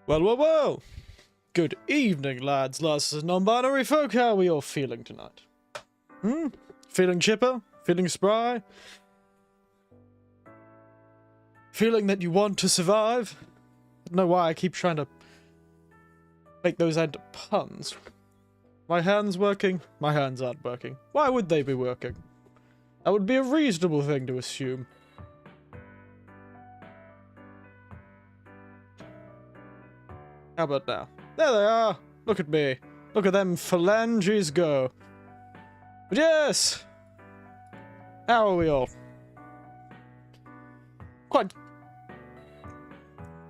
Well, well, well. Good evening, lads, lasses, and non-binary folk. How are we all feeling tonight? Feeling chipper? Feeling spry? Feeling that you want to survive? I don't know why I keep trying to make those into puns. My hands working? My hands aren't working. Why would they be working? That would be a reasonable thing to assume. How about now? There they are! Look at me. Look at them phalanges go. But yes! How are we all? Quite...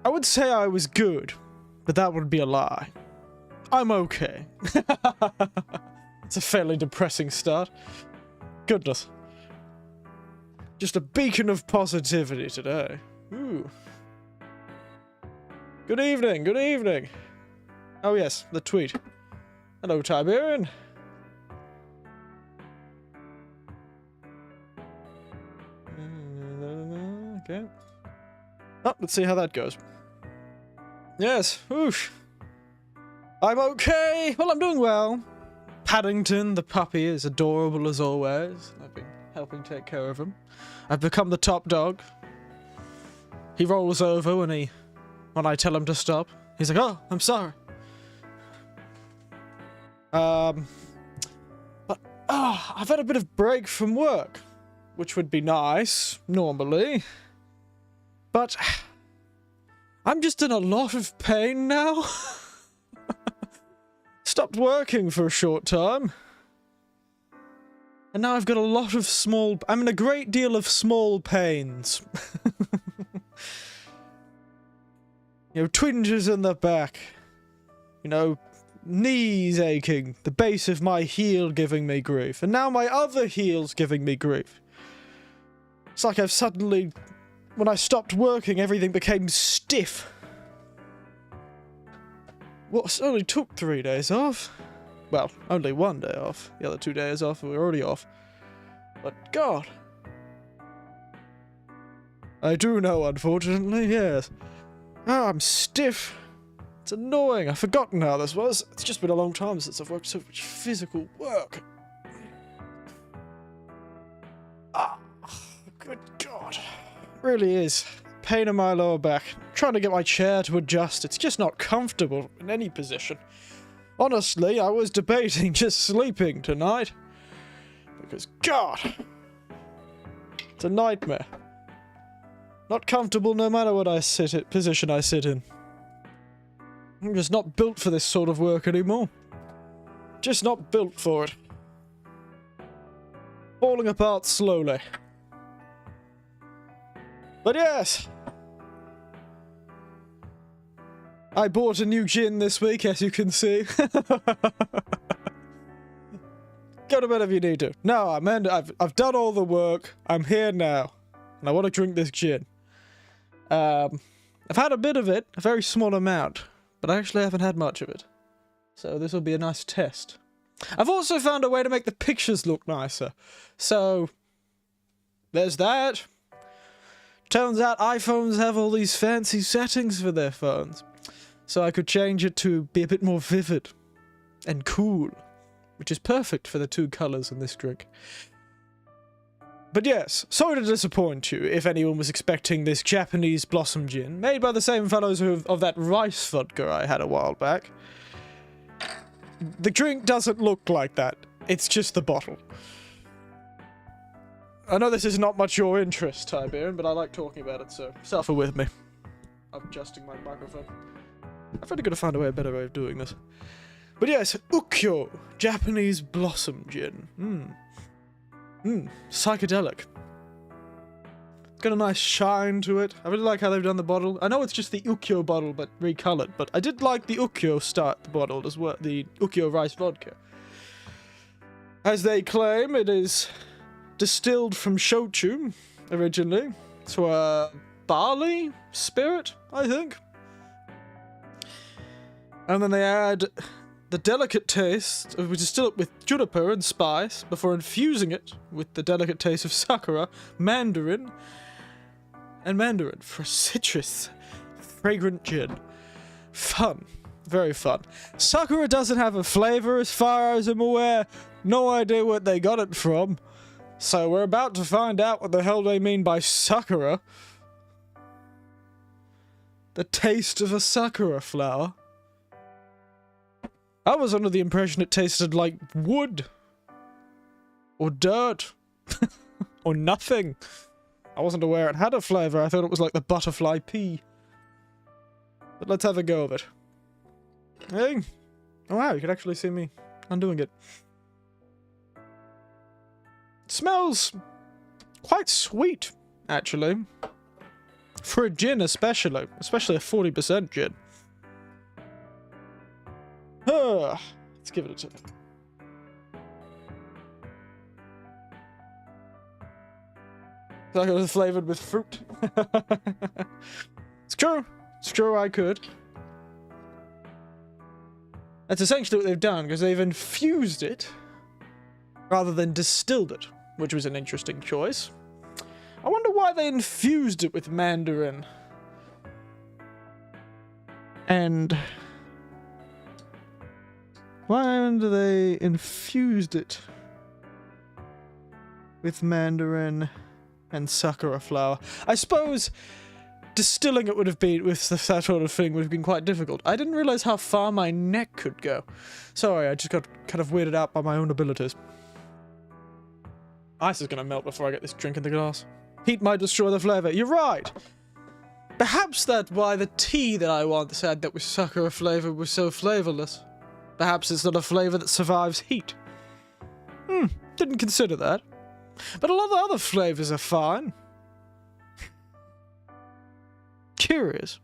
I would say I was good, but that would be a lie. I'm okay. It's a fairly depressing start. Goodness. Just a beacon of positivity today. Ooh. Good evening, good evening. Oh yes, the tweet. Hello, Tiberian. Okay. Oh, let's see how that goes. Yes, oof. I'm okay. Well, I'm doing well. Paddington, the puppy, is adorable as always. I've been helping take care of him. I've become the top dog. He rolls over when I tell him to stop. He's like, oh, I'm sorry. But I've had a bit of break from work, which would be nice, normally. But I'm just in a lot of pain now. Stopped working for a short time. And now I've got a lot of I'm in a great deal of small pains. You know, twinges in the back. You know, knees aching. The base of my heel giving me grief. And now my other heel's giving me grief. It's like I've suddenly... When I stopped working, everything became stiff. Well, it only took 3 days off. Well, only 1 day off. The other 2 days off were already off. But God. I do know, unfortunately, yes. Ah, I'm stiff. It's annoying. I've forgotten how this was. It's just been a long time since I've worked so much physical work. Ah, good God. It really is. Pain in my lower back. Trying to get my chair to adjust. It's just not comfortable in any position. Honestly, I was debating just sleeping tonight. Because, God, it's a nightmare. Not comfortable no matter what position I sit in. I'm just not built for this sort of work anymore. Just not built for it. Falling apart slowly. But yes! I bought a new gin this week, as you can see. Go to bed if you need to. No, I've done all the work. I'm here now. And I want to drink this gin. I've had a bit of it, a very small amount, but I actually haven't had much of it. So this will be a nice test. I've also found a way to make the pictures look nicer. So, there's that. Turns out iPhones have all these fancy settings for their phones. So I could change it to be a bit more vivid and cool, which is perfect for the two colours in this drink. But yes, sorry to disappoint you if anyone was expecting this Japanese blossom gin, made by the same fellows of that rice vodka I had a while back. The drink doesn't look like that. It's just the bottle. I know this is not much your interest, Tiberian, but I like talking about it, so suffer with me. I'm adjusting my microphone. I've really got to find a better way of doing this. But yes, Ukyo, Japanese blossom gin. Psychedelic. It's got a nice shine to it. I really like how they've done the bottle. I know it's just the Ukyo bottle, but recolored, but I did like the Ukyo bottle as well, the Ukyo rice vodka. As they claim, it is distilled from shochu, originally. So a barley spirit, I think. And then they add the delicate taste, we distill it with juniper and spice before infusing it with the delicate taste of sakura, mandarin for citrus, fragrant gin. Fun. Very fun. Sakura doesn't have a flavor as far as I'm aware. No idea where they got it from. So we're about to find out what the hell they mean by Sakura. The taste of a Sakura flower. I was under the impression it tasted like wood. Or dirt. Or nothing. I wasn't aware it had a flavor. I thought it was like the butterfly pea. But let's have a go of it. Hey. Oh wow, you can actually see me undoing it. It smells quite sweet, actually. For a gin especially a 40% gin. Let's give it a try. Like it was flavored with fruit. It's true. It's true, I could. That's essentially what they've done, because they've infused it rather than distilled it, which was an interesting choice. I wonder why they infused it with mandarin. And why do they infused it with mandarin and sakura flower? I suppose distilling it would have been, with that sort of thing, would have been quite difficult. I didn't realize how far my neck could go. Sorry, I just got kind of weirded out by my own abilities. Ice is gonna melt before I get this drink in the glass. Heat might destroy the flavor. You're right! Perhaps that's why the tea that I once had that was sakura flavor was so flavorless. Perhaps it's not a flavor that survives heat. Didn't consider that. But a lot of the other flavors are fine. Curious.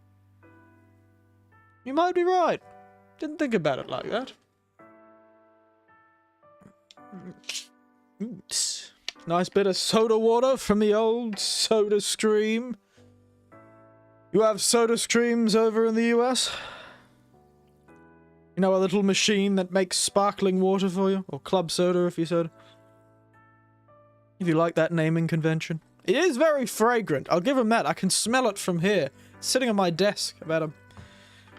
You might be right. Didn't think about it like that. Oops. Nice bit of soda water from the old Soda Stream. You have Soda Streams over in the US? You know, a little machine that makes sparkling water for you? Or club soda, if you said. If you like that naming convention. It is very fragrant. I'll give him that. I can smell it from here. It's sitting on my desk about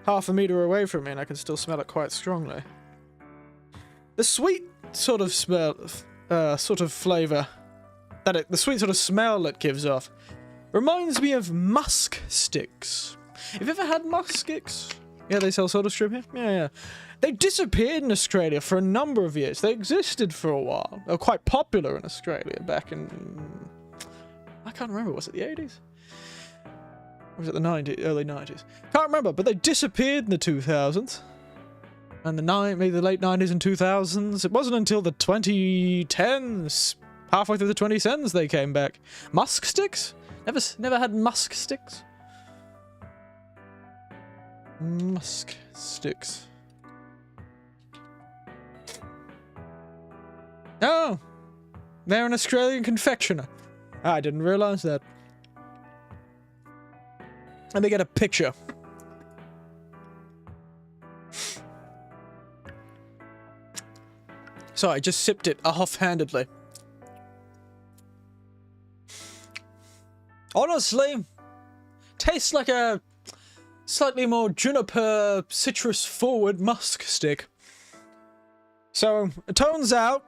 half a meter away from me, and I can still smell it quite strongly. The sweet sort of smell, sort of flavor, the sweet sort of smell it gives off, reminds me of musk sticks. Have you ever had musk sticks? Yeah, they sell Soda Stream here? Yeah. They disappeared in Australia for a number of years. They existed for a while. They were quite popular in Australia back in... I can't remember, was it the 80s? Or was it the 90s, early 90s? Can't remember, but they disappeared in the 2000s. And maybe the late 90s and 2000s. It wasn't until the 2010s, halfway through the 2010s, they came back. Musk sticks? Never had musk sticks? Musk sticks. Oh! They're an Australian confectioner. I didn't realize that. Let me get a picture. Sorry, I just sipped it offhandedly. Honestly, tastes like a slightly more juniper, citrus-forward musk stick. So, it turns out,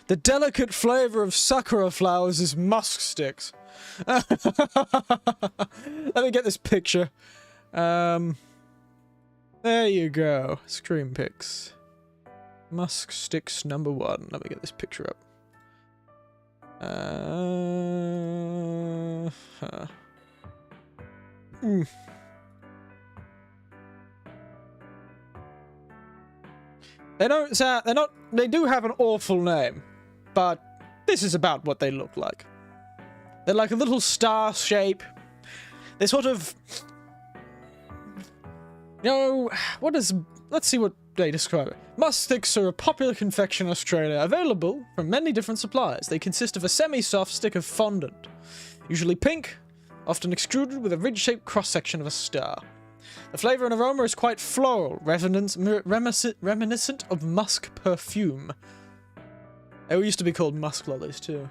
the delicate flavor of sakura flowers is musk sticks. Let me get this picture. There you go. Screen pics. Musk sticks number 1. Let me get this picture up. They do have an awful name, but this is about what they look like. They're like a little star shape. They're sort of, you know, let's see what they describe it. Musk sticks are a popular confection in Australia, available from many different suppliers. They consist of a semi-soft stick of fondant, usually pink, often extruded with a ridge-shaped cross-section of a star. The flavour and aroma is quite floral, reminiscent of musk perfume. They used to be called musk lollies too.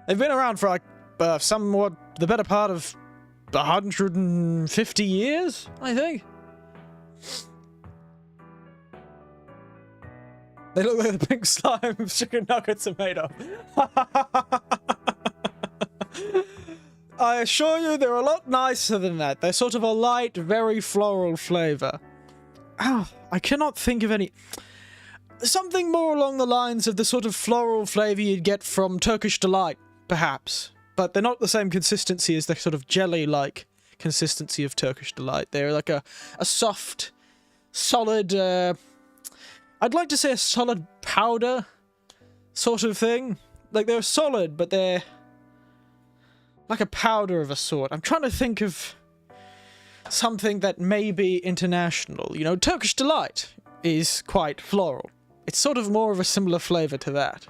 They've been around for like somewhat the better part of 150 years, I think. They look like the pink slime chicken nuggets are made of. I assure you, they're a lot nicer than that. They're sort of a light, very floral flavor. Oh, I cannot think of any... Something more along the lines of the sort of floral flavor you'd get from Turkish Delight, perhaps. But they're not the same consistency as the sort of jelly-like consistency of Turkish Delight. They're like a soft, solid... I'd like to say a solid powder sort of thing. Like, they're solid, but they're like a powder of a sort. I'm trying to think of something that may be international. You know, Turkish Delight is quite floral. It's sort of more of a similar flavor to that.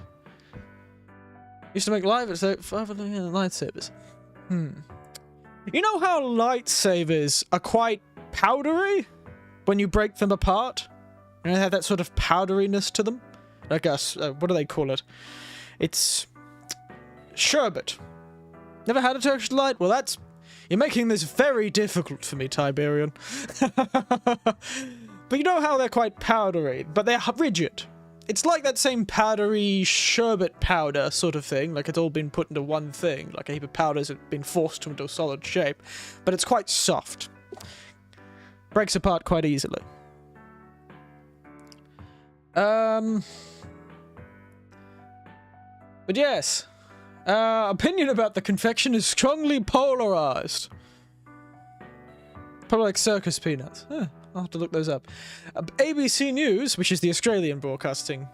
Used to make lightsabers. You know how lightsabers are quite powdery when you break them apart? You know, they have that sort of powderiness to them? Like a, what do they call it? It's sherbet. Never had a Turkish Delight? Well, that's... You're making this very difficult for me, Tiberian. But you know how they're quite powdery, but they're rigid. It's like that same powdery sherbet powder sort of thing, like it's all been put into one thing, like a heap of powders have been forced into a solid shape, but it's quite soft. Breaks apart quite easily. But yes, opinion about the confection is strongly polarized. Probably like circus peanuts. Huh, I'll have to look those up. ABC News, which is the Australian broadcasting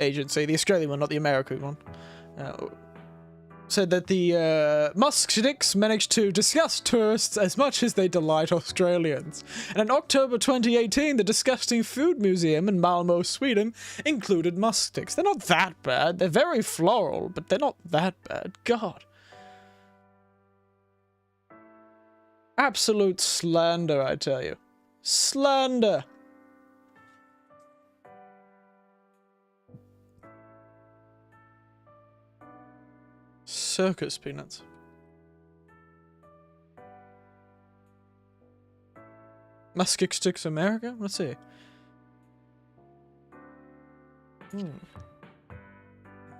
agency, the Australian one, not the American one, said that the Musk sticks managed to disgust tourists as much as they delight Australians. And in October 2018, the Disgusting Food Museum in Malmo, Sweden, included musk sticks. They're not that bad. They're very floral, but they're not that bad. God. Absolute slander, I tell you. Slander. Circus peanuts. Musk sticks America? Let's see.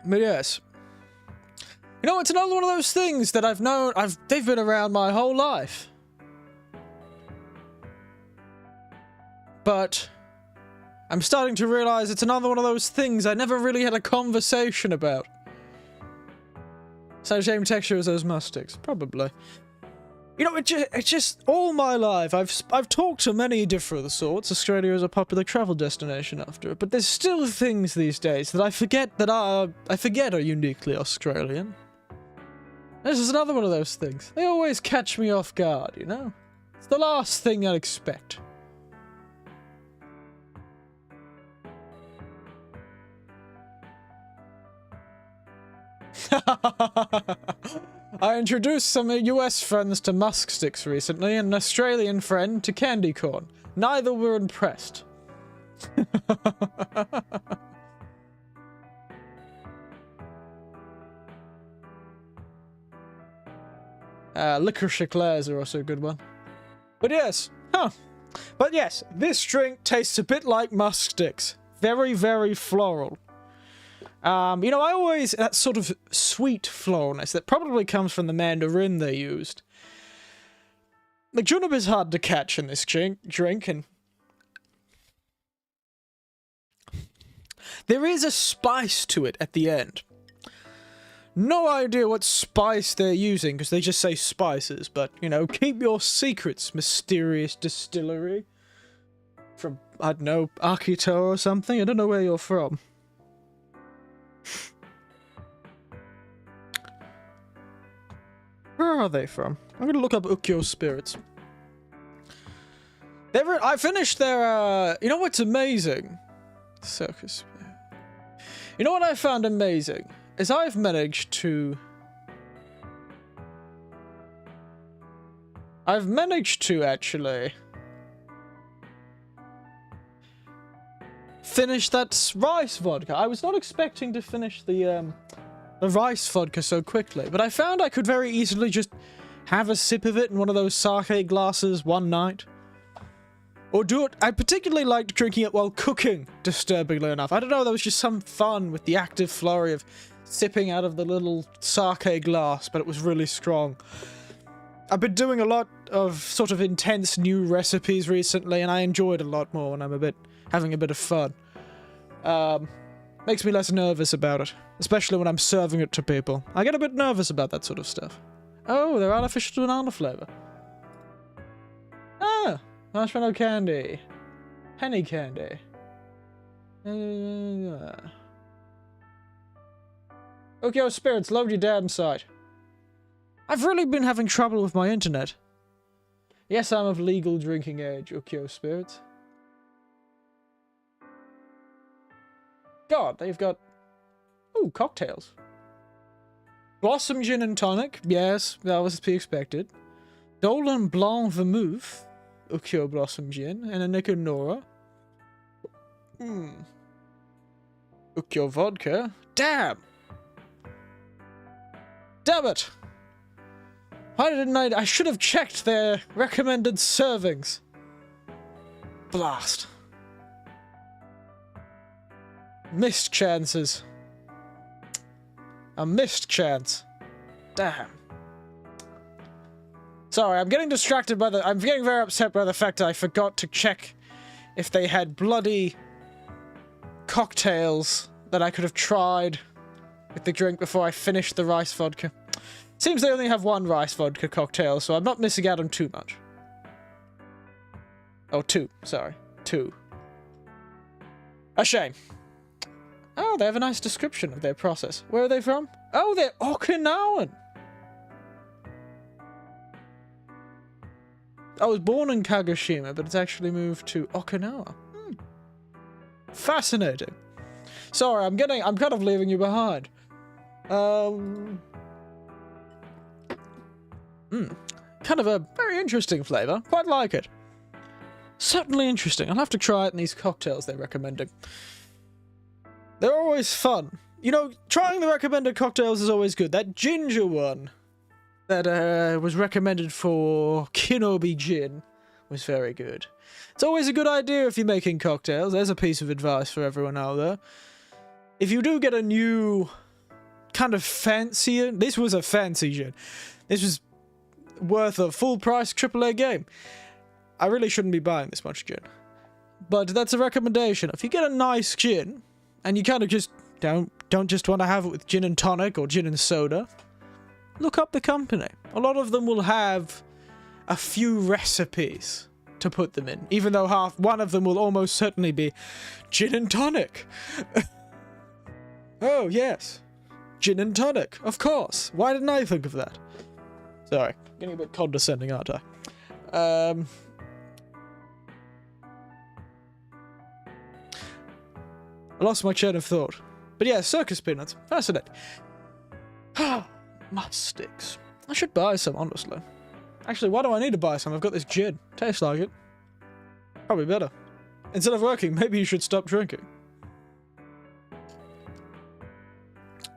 But yes. You know, it's another one of those things that I've known, they've been around my whole life. But I'm starting to realize it's another one of those things I never really had a conversation about. Same texture as those musk sticks, probably. You know, it's just all my life. I've talked to many different sorts. Australia is a popular travel destination after it, but there's still things these days that I forget are uniquely Australian. This is another one of those things. They always catch me off guard, you know? It's the last thing I'd expect. I introduced some US friends to musk sticks recently and an Australian friend to candy corn. Neither were impressed. Licorice eclairs are also a good one. But yes, But yes, this drink tastes a bit like musk sticks. Very, very floral. You know, I always... That sort of sweet floralness that probably comes from the mandarin they used. The juniper's hard to catch in this drink, and... There is a spice to it at the end. No idea what spice they're using, because they just say spices, but, you know, keep your secrets, mysterious distillery. From, I don't know, Akito or something? I don't know where you're from. Where are they from? I'm gonna look up Ukkyo Spirits. I finished their, you know what's amazing? Circus. You know what I found amazing? Is I've managed to actually finish that rice vodka. I was not expecting to finish the the rice vodka so quickly, but I found I could very easily just have a sip of it in one of those sake glasses one night. Or do it. I particularly liked drinking it while cooking, disturbingly enough. I don't know, there was just some fun with the active flurry of sipping out of the little sake glass, but it was really strong. I've been doing a lot of sort of intense new recipes recently, and I enjoy it a lot more when I'm having a bit of fun. Makes me less nervous about it, especially when I'm serving it to people. I get a bit nervous about that sort of stuff. Oh, they're artificial banana flavor. Ah! Marshmallow candy. Penny candy. Okay, spirits, load your damn site. I've really been having trouble with my internet. Yes, I'm of legal drinking age, Ukyo spirits. God, they've got... Ooh, cocktails. Blossom gin and tonic. Yes, that was to be expected. Dolan Blanc Vermouth. Ukyo Blossom Gin, and a Nikonora. Ukyo Vodka. Damn! Damn it! Why didn't I should have checked their recommended servings. Blast. Missed chances. A missed chance. Damn. Sorry, I'm getting distracted by I'm getting very upset by the fact that I forgot to check if they had bloody cocktails that I could have tried with the drink before I finished the rice vodka. Seems they only have one rice vodka cocktail, so I'm not missing out on too much. Oh, two. Sorry. Two. A shame. Oh, they have a nice description of their process. Where are they from? Oh, they're Okinawan! I was born in Kagoshima, but it's actually moved to Okinawa. Fascinating. Sorry, I'm kind of leaving you behind. Kind of a very interesting flavor. Quite like it. Certainly interesting. I'll have to try it in these cocktails they're recommending. They're always fun. You know, trying the recommended cocktails is always good. That ginger one that was recommended for Kinobi Gin was very good. It's always a good idea if you're making cocktails. There's a piece of advice for everyone out there. If you do get a new kind of fancier... This was a fancy gin. This was worth a full price AAA game. I really shouldn't be buying this much gin. But that's a recommendation. If you get a nice gin, and you kind of just don't just want to have it with gin and tonic or gin and soda, look up the company. A lot of them will have a few recipes to put them in, even though one of them will almost certainly be gin and tonic. Oh, yes. Gin and tonic, of course. Why didn't I think of that? Sorry, getting a bit condescending, aren't I? I lost my train of thought. But yeah, circus peanuts. Fascinating. Mustics. I should buy some, honestly. Actually, why do I need to buy some? I've got this gin. Tastes like it. Probably better. Instead of working, maybe you should stop drinking.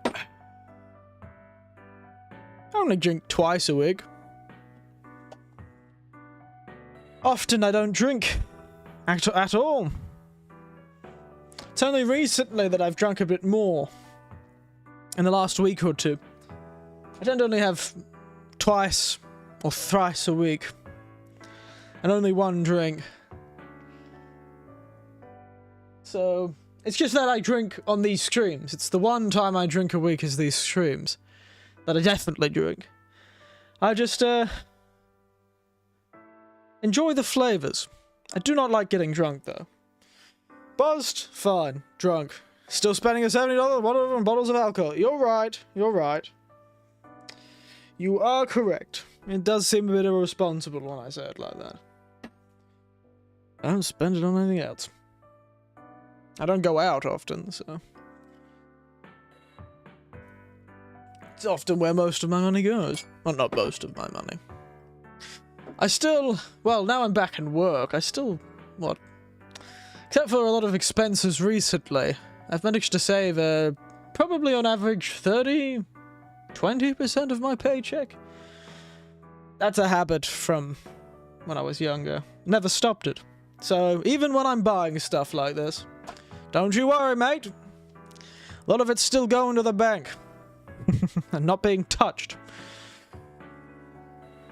I only drink twice a week. Often I don't drink at all. It's only recently that I've drunk a bit more. In the last week or two. I tend to only have twice or thrice a week. And only one drink. So, it's just that I drink on these streams. It's the one time I drink a week is these streams. That I definitely drink. I just, enjoy the flavors. I do not like getting drunk, though. Buzzed? Fine. Drunk. Still spending a $70 on bottles of alcohol. You're right. You're right. You are correct. It does seem a bit irresponsible when I say it like that. I don't spend it on anything else. I don't go out often, so... It's often where most of my money goes. Well, not most of my money. I still... Well, now I'm back in work, I still... What? Except for a lot of expenses recently, I've managed to save a probably on average 20% of my paycheck. That's a habit from when I was younger. Never stopped it. So even when I'm buying stuff like this, don't you worry, mate. A lot of it's still going to the bank and not being touched.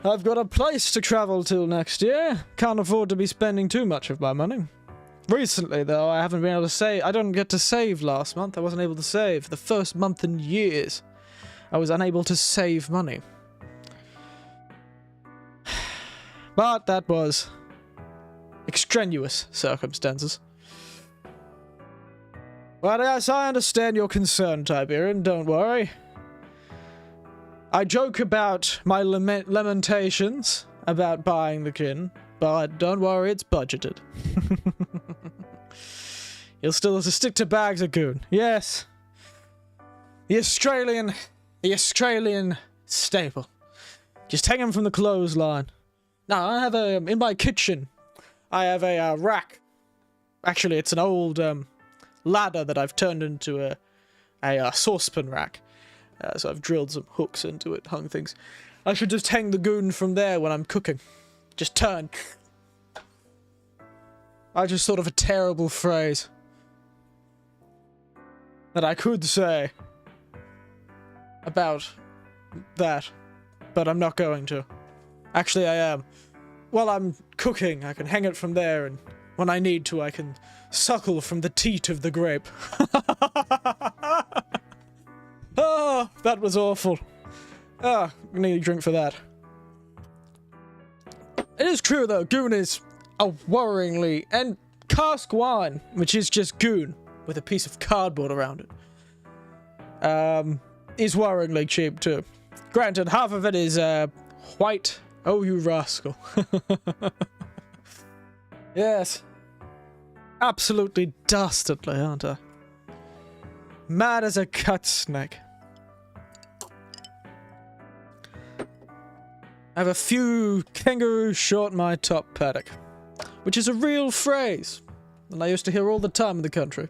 I've got a place to travel to next year. Can't afford to be spending too much of my money. Recently, though, I haven't been able to save. I didn't get to save last month. I wasn't able to save. The first month in years, I was unable to save money. But that was extraneous circumstances. Well, yes, I understand your concern, Tiberian. Don't worry. I joke about my lamentations about buying the gin, but don't worry, it's budgeted. You'll still have to stick to bags of goon. Yes. The Australian staple. Just hang them from the clothesline. Now, I have a, in my kitchen, I have a rack. Actually, it's an old ladder that I've turned into a saucepan rack. So I've drilled some hooks into it, hung things. I should just hang the goon from there when I'm cooking. Just turn. I just thought of a terrible phrase that I could say about that, but I'm not going to. Actually, I am. While I'm cooking, I can hang it from there, and when I need to, I can suckle from the teat of the grape. Oh, that was awful. Ah, I need a drink for that. It is true, though, goon is a worryingly... And cask wine, which is just goon with a piece of cardboard around it, is worryingly cheap, too. Granted, half of it is white. Oh, you rascal. Yes. Absolutely dastardly, aren't I? Mad as a cut snake. I have a few kangaroos short my top paddock, which is a real phrase, and I used to hear all the time in the country.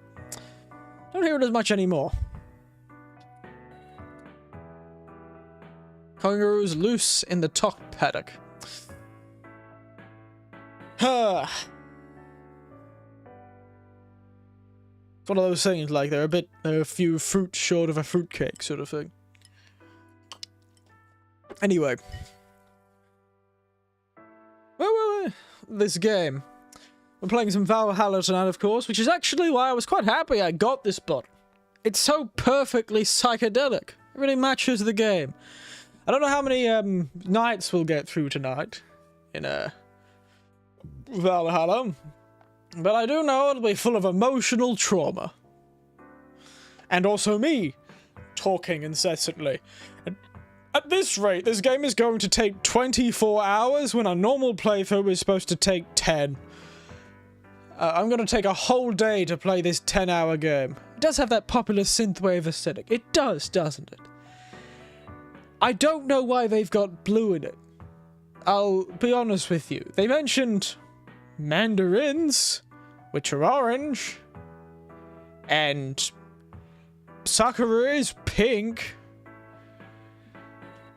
Don't hear it as much anymore. Kangaroos loose in the top paddock. It's one of those things, like they're a few fruit short of a fruitcake sort of thing. Anyway. Well, this game. We're playing some Valhalla tonight, of course, which is actually why I was quite happy I got this bot. It's so perfectly psychedelic. It really matches the game. I don't know how many nights we'll get through tonight in Valhalla, but I do know it'll be full of emotional trauma. And also me talking incessantly. At this rate, this game is going to take 24 hours when a normal playthrough is supposed to take 10. I'm going to take a whole day to play this 10-hour game. It does have that popular synthwave aesthetic. It does, doesn't it? I don't know why they've got blue in it. I'll be honest with you. They mentioned mandarins, which are orange, and sakura is pink.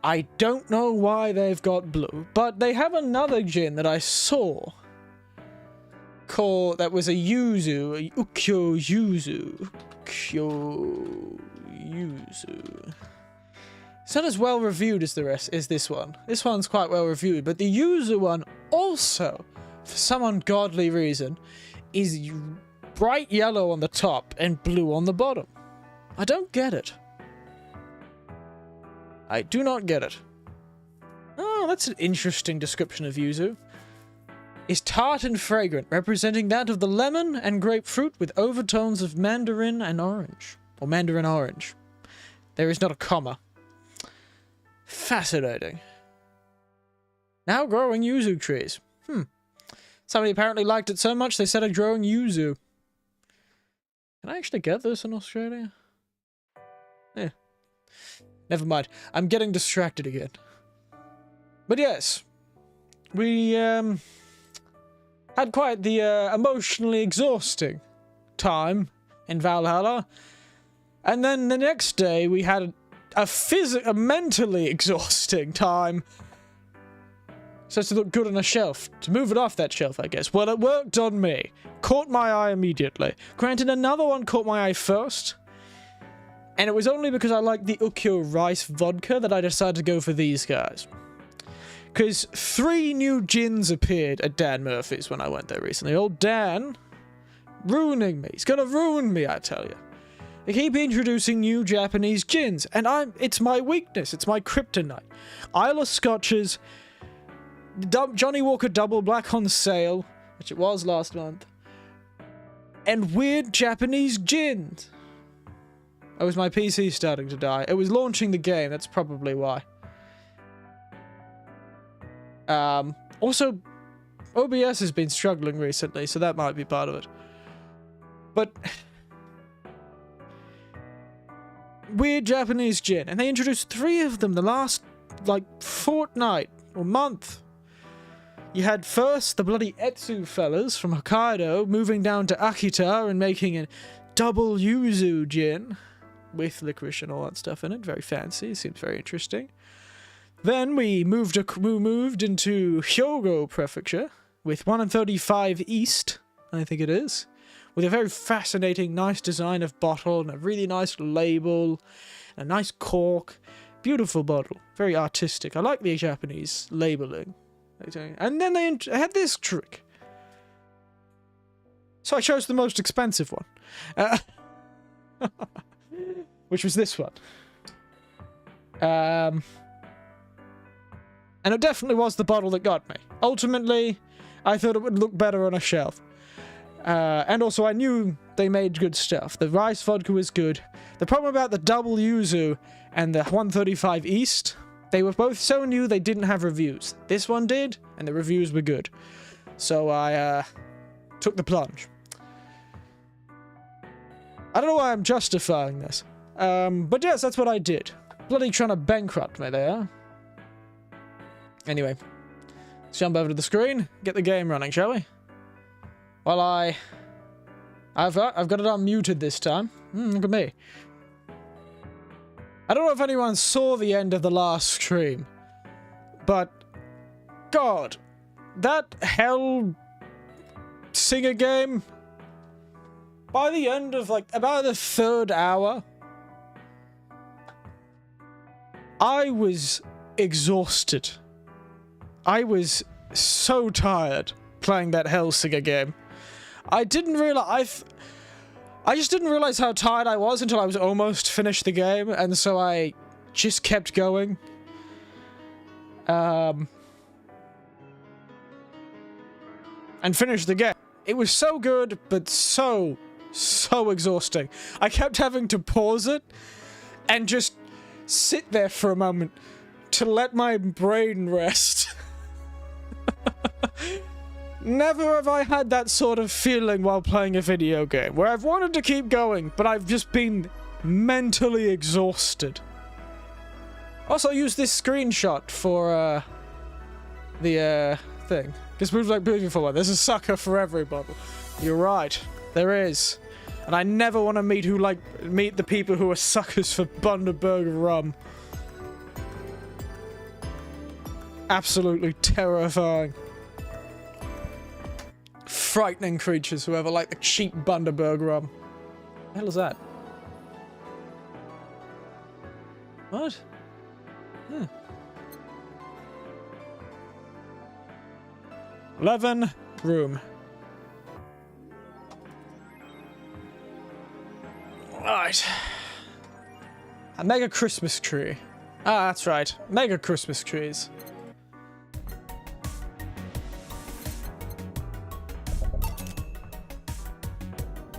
I don't know why they've got blue, but they have another gin that I saw that was a yuzu, a ukyo yuzu. Ukyo yuzu. It's not as well reviewed as the rest as this one. This one's quite well reviewed, but the yuzu one also, for some ungodly reason, is bright yellow on the top and blue on the bottom. I don't get it. I do not get it. Oh, that's an interesting description of yuzu. Is tart and fragrant, representing that of the lemon and grapefruit with overtones of mandarin and orange. Or mandarin orange. There is not a comma. Fascinating. Now growing yuzu trees. Somebody apparently liked it so much they started growing yuzu. Can I actually get this in Australia? Yeah. Never mind. I'm getting distracted again. But yes. We, had quite the, emotionally exhausting time in Valhalla. And then the next day, we had a mentally exhausting time. So to look good on a shelf. To move it off that shelf, I guess. Well, it worked on me. Caught my eye immediately. Granted, another one caught my eye first. And it was only because I liked the Ukyo rice vodka that I decided to go for these guys. Because 3 new gins appeared at Dan Murphy's when I went there recently. Old Dan, ruining me. He's gonna ruin me, I tell you. They keep introducing new Japanese gins, and it's my weakness. It's my kryptonite. Isla Scotches, Johnny Walker Double Black on sale, which it was last month, and weird Japanese gins. Oh, was my PC starting to die? It was launching the game, that's probably why. Also, OBS has been struggling recently, so that might be part of it. But weird Japanese gin, and they introduced 3 of them the last, like, fortnight or month. You had first the bloody Etsu fellas from Hokkaido moving down to Akita and making a double yuzu gin with licorice and all that stuff in it. Very fancy. Seems very interesting. Then we moved into Hyogo Prefecture with 135 East, I think it is, with a very fascinating, nice design of bottle and a really nice label and a nice cork. Beautiful bottle. Very artistic. I like the Japanese labeling. And then they had this trick. So I chose the most expensive one. Which was this one. And it definitely was the bottle that got me. Ultimately, I thought it would look better on a shelf. And also I knew they made good stuff. The rice vodka was good. The problem about the double yuzu and the 135 East, they were both so new they didn't have reviews. This one did, and the reviews were good. So I took the plunge. I don't know why I'm justifying this. But yes, that's what I did. Bloody trying to bankrupt me there. Anyway, let's jump over to the screen, get the game running, shall we? Well, I've got it unmuted this time. Look at me. I don't know if anyone saw the end of the last stream, but God, that hell singer game, by the end of like about the 3rd hour, I was exhausted. I was so tired playing that Hellsinger game. I didn't realize I just didn't realize how tired I was until I was almost finished the game, and so I just kept going. And finished the game. It was so good, but so exhausting. I kept having to pause it and just sit there for a moment to let my brain rest. Never have I had that sort of feeling while playing a video game, where I've wanted to keep going, but I've just been mentally exhausted. Also, use this screenshot for, the, thing. Because moves like beautiful one. There's a sucker for every bottle. You're right. There is. And I never want to meet the people who are suckers for Bundaberg rum. Absolutely terrifying. Frightening creatures, whoever like the cheap Bundaberg rum. What the hell is that? What? Huh. 11 room. Right. A mega Christmas tree. Ah, that's right. Mega Christmas trees.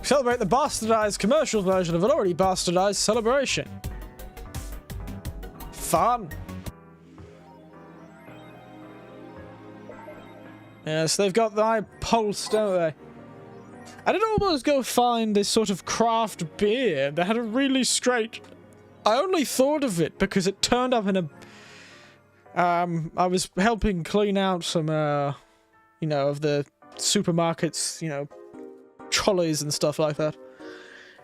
Celebrate the bastardized commercial version of an already bastardized celebration. Fun. Yes, they've got the eye pulse, don't they? I did almost go find this sort of craft beer that had a really strange... I only thought of it because it turned up in a... I was helping clean out some, you know, of the supermarket's, you know, trolleys and stuff like that.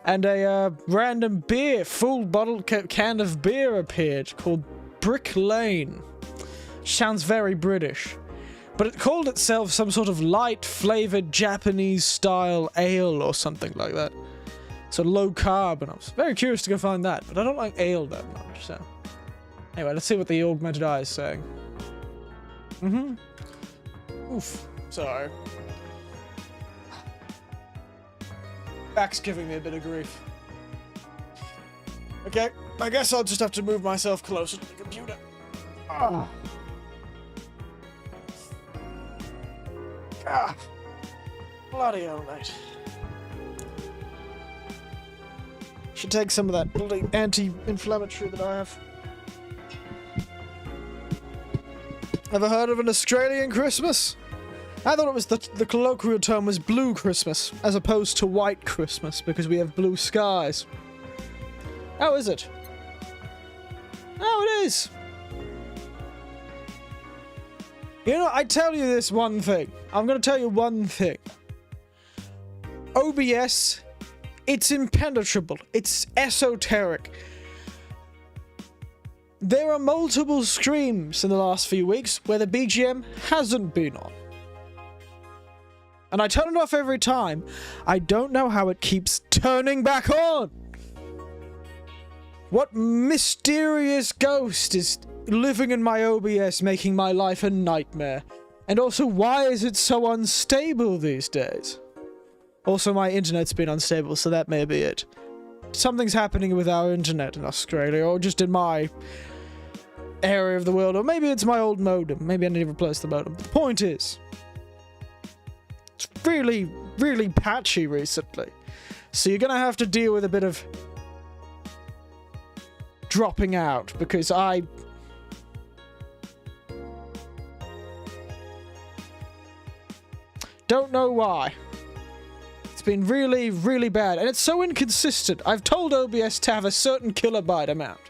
And a random beer, full bottle can of beer appeared called Brick Lane. Sounds very British. But it called itself some sort of light-flavored Japanese-style ale or something like that. So low carb, and I was very curious to go find that, but I don't like ale that much, so... Anyway, let's see what the augmented eye is saying. Oof. Sorry. Back's giving me a bit of grief. Okay, I guess I'll just have to move myself closer to the computer. Ah. Bloody hell, mate. Should take some of that bloody anti-inflammatory that I have. Ever heard of an Australian Christmas? I thought it was the colloquial term was blue Christmas, as opposed to white Christmas, because we have blue skies. How is it? Oh, it is! You know, I tell you this one thing. I'm gonna tell you one thing. OBS, it's impenetrable. It's esoteric. There are multiple streams in the last few weeks where the BGM hasn't been on. And I turn it off every time. I don't know how it keeps turning back on. What mysterious ghost is living in my OBS, making my life a nightmare? And also, why is it so unstable these days? Also, my internet's been unstable, so that may be it. Something's happening with our internet in Australia, or just in my area of the world, or maybe it's my old modem. Maybe I need to replace the modem. The point is, it's really, really patchy recently. So you're gonna have to deal with a bit of dropping out, because I don't know why. It's been really, really bad, and it's so inconsistent. I've told OBS to have a certain kilobyte amount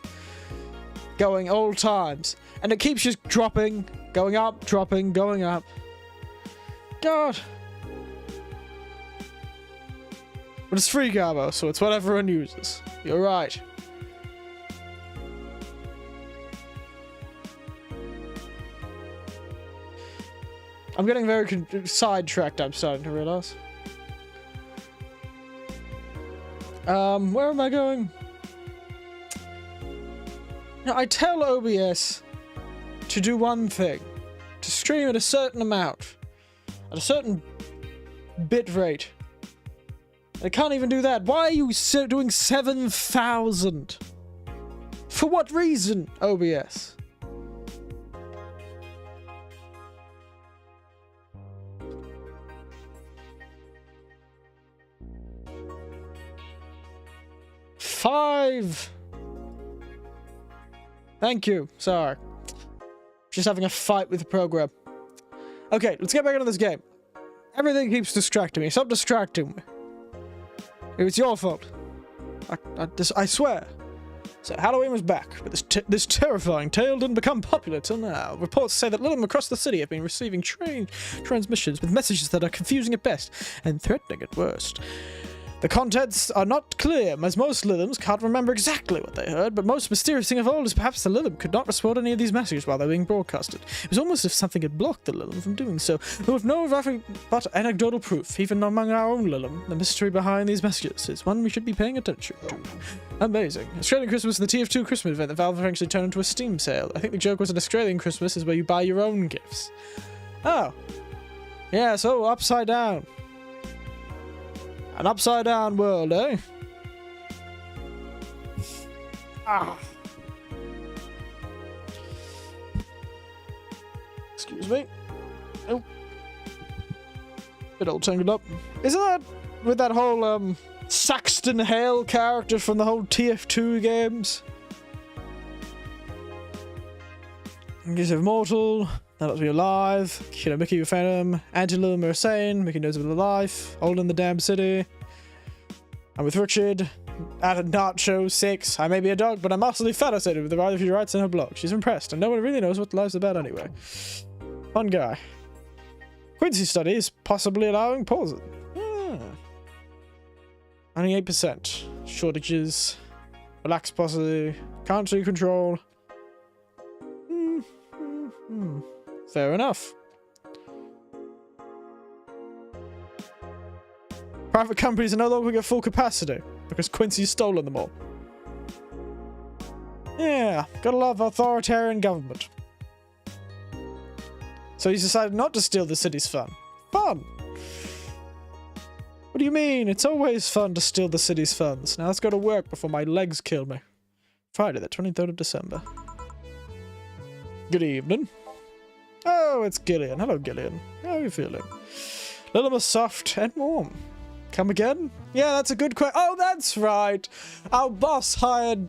going all times, and it keeps just dropping, going up, dropping, going up. God. But it's free, Garbo, so it's what everyone uses. You're right. I'm getting very sidetracked, I'm starting to realize. Where am I going? Now, I tell OBS to do one thing. To stream at a certain amount. At a certain bit rate. I can't even do that. Why are you doing 7,000? For what reason, OBS? Five. Thank you. Sorry. Just having a fight with the program. Okay, let's get back into this game. Everything keeps distracting me. Stop distracting me. It was your fault. I swear. So Halloween was back, but this terrifying tale didn't become popular till now. Reports say that Little across the city have been receiving transmissions with messages that are confusing at best and threatening at worst. The contents are not clear, as most Lilims can't remember exactly what they heard, but most mysterious thing of all is perhaps the Lilim could not respond to any of these messages while they were being broadcasted. It was almost as if something had blocked the Lilim from doing so, though with no nothing but anecdotal proof, even among our own Lilim. The mystery behind these messages is one we should be paying attention to. Amazing. Australian Christmas and the TF2 Christmas event that Valve eventually turned into a Steam sale. I think the joke was an Australian Christmas is where you buy your own gifts. Oh. Yeah, so upside down. An upside-down world, eh? Ah. Excuse me. Oh. Bit all tangled up. Isn't that with that whole, Saxton Hale character from the whole TF2 games? He's immortal. That ought to be alive. You know, Mickey Phantom, Angela are sane. Mickey knows of the life. Old in the damn city. I'm with Richard. At a Nacho 6. I may be a dog, but I'm absolutely fascinated with the variety she writes in her blog. She's impressed, and no one really knows what life's about anyway. Fun guy. Quincy studies, possibly allowing pausing. 98%. Shortages. Relax policy. Country control. Fair enough. Private companies are no longer at full capacity because Quincy's stolen them all. Yeah, gotta love authoritarian government. So he's decided not to steal the city's fun. Fun! What do you mean? It's always fun to steal the city's funds. Now let's go to work before my legs kill me. Friday, the 23rd of December. Good evening. Oh, it's Gillian. Hello, Gillian. How are you feeling? A little more soft and warm. Come again? Yeah, that's a good question. Oh, that's right. Our boss hired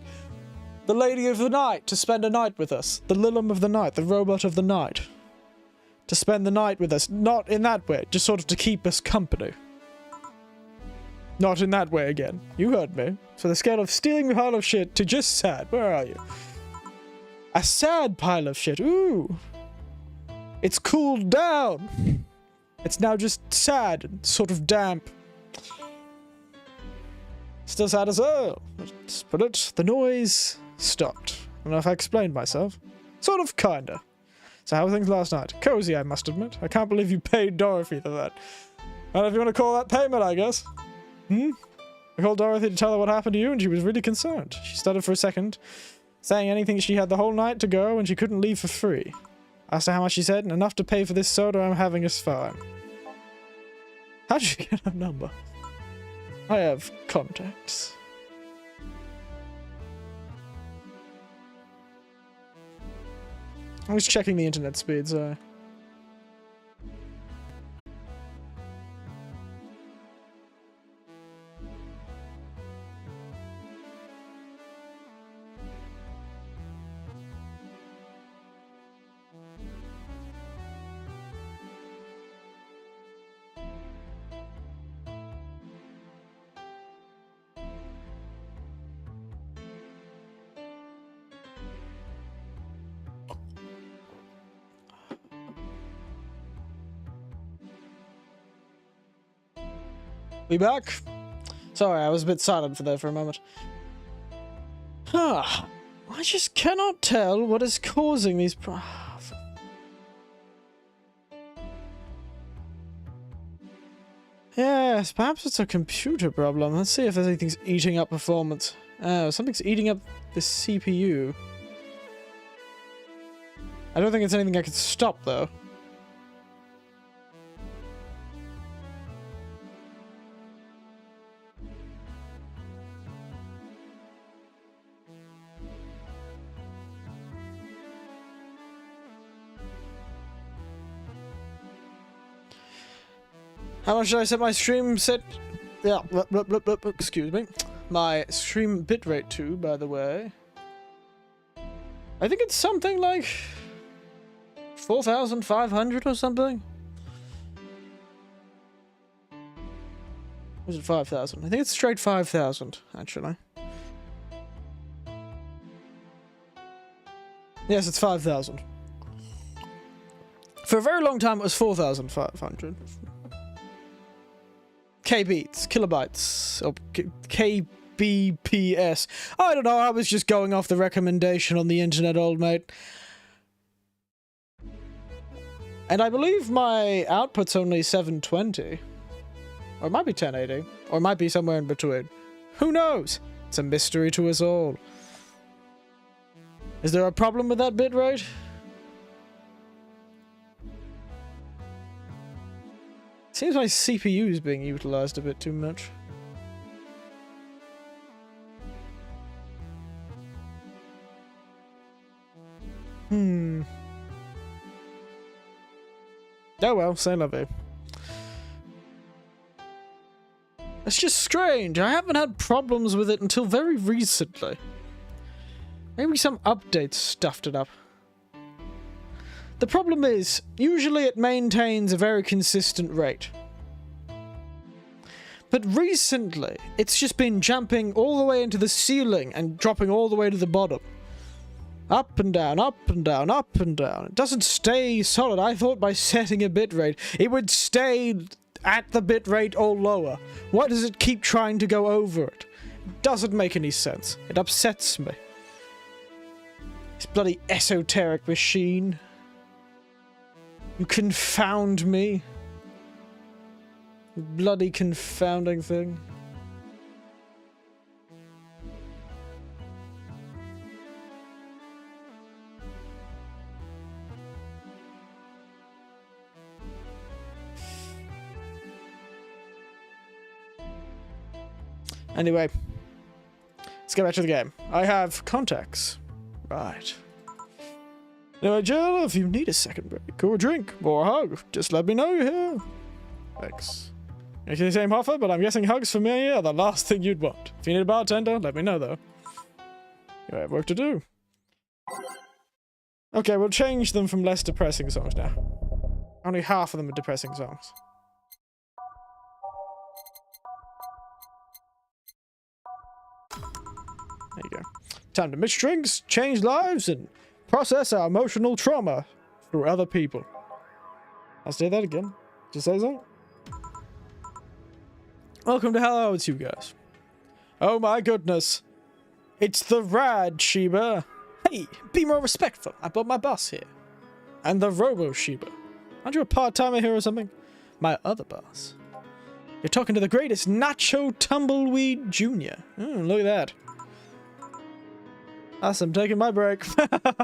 the Lady of the Night to spend a night with us. The Lilum of the Night, the robot of the night. To spend the night with us. Not in that way, just sort of to keep us company. Not in that way again. You heard me. So the scale of stealing the pile of shit to just sad. Where are you? A sad pile of shit. Ooh. It's cooled down. It's now just sad and sort of damp. Still sad as well. Let's put it. The noise stopped. I don't know if I explained myself. Sort of, kinda. So how were things last night? Cozy, I must admit. I can't believe you paid Dorothy for that. I don't know if you want to call that payment, I guess. I called Dorothy to tell her what happened to you, and she was really concerned. She stuttered for a second, saying anything she had the whole night to go, and she couldn't leave for free. Asked her how much she said, and enough to pay for this soda I'm having is fine. How'd you get her number? I have contacts. I was checking the internet speed, so... We back? Sorry, I was a bit silent for a moment. I just cannot tell what is causing these Yes, perhaps it's a computer problem. Let's see if there's anything's eating up performance. Oh, something's eating up the CPU. I don't think it's anything I can stop, though. How much did I set my stream set? Yeah, excuse me. My stream bitrate to, by the way. I think it's something like 4,500 or something. Or is it 5,000? I think it's straight 5,000, actually. Yes, it's 5,000. For a very long time, it was 4,500. kbps, kilobytes, or kbps. I don't know, I was just going off the recommendation on the internet, old mate. And I believe my output's only 720. Or it might be 1080. Or it might be somewhere in between. Who knows? It's a mystery to us all. Is there a problem with that bitrate? Seems my CPU is being utilized a bit too much. Oh well, say la vie. It's just strange. I haven't had problems with it until very recently. Maybe some updates stuffed it up. The problem is, usually it maintains a very consistent rate. But recently, it's just been jumping all the way into the ceiling and dropping all the way to the bottom. Up and down, up and down, up and down. It doesn't stay solid. I thought by setting a bitrate, it would stay at the bit rate or lower? Why does it keep trying to go over it? It doesn't make any sense. It upsets me. This bloody esoteric machine. You confound me. You bloody confounding thing. Anyway, let's get back to the game. I have contacts. Right. Anyway, Jill, if you need a second break or a drink or a hug, just let me know you're here. Thanks. It's the same offer, but I'm guessing hugs for me are the last thing you'd want. If you need a bartender, let me know, though. You have work to do. Okay, we'll change them from less depressing songs now. Only half of them are depressing songs. There you go. Time to mix drinks, change lives, and process our emotional trauma through other people. I'll say that again. Just say so. Welcome to Hello, it's you guys. Oh my goodness. It's the Rad Sheba. Hey, be more respectful. I brought my boss here. And the Robo Sheba. Aren't you a part-timer here or something? My other boss. You're talking to the greatest Nacho Tumbleweed Jr. Look at that. Awesome, taking my break.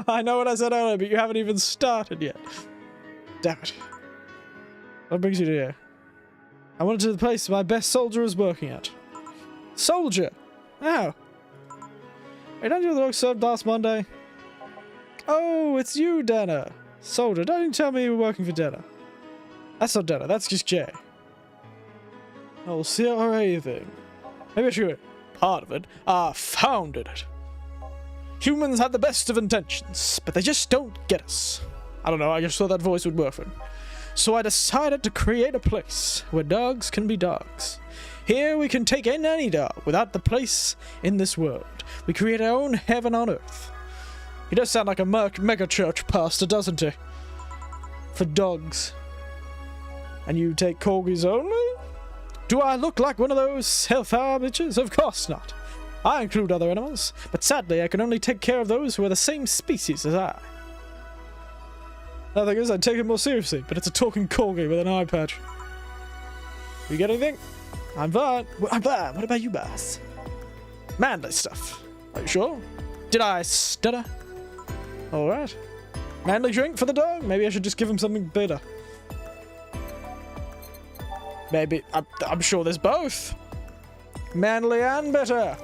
I know what I said earlier, but you haven't even started yet. Damn it. What brings you here? I wanted to the place my best soldier is working at. Soldier? Oh. Hey, don't you the work served last Monday? Oh, it's you, Dana. Soldier, don't you tell me you were working for Dana. That's not Dana, that's just Jay. Oh, CRA thing. Maybe I should. Part of it. I founded it. Humans have the best of intentions, but they just don't get us. I don't know, I just thought that voice would work for him. So I decided to create a place where dogs can be dogs. Here we can take in any dog without the place in this world. We create our own heaven on earth. He does sound like a mega church pastor, doesn't he? For dogs. And you take corgis only? Do I look like one of those hellfire bitches? Of course not. I include other animals, but sadly I can only take care of those who are the same species as I. The thing is, I'd take it more seriously, but it's a talking corgi with an eye patch. You get anything? I'm fine. I'm fine. What about you, boss? Manly stuff. Are you sure? Did I stutter? Alright. Manly drink for the dog? Maybe I should just give him something bitter. Maybe. I'm sure there's both. Manly and bitter.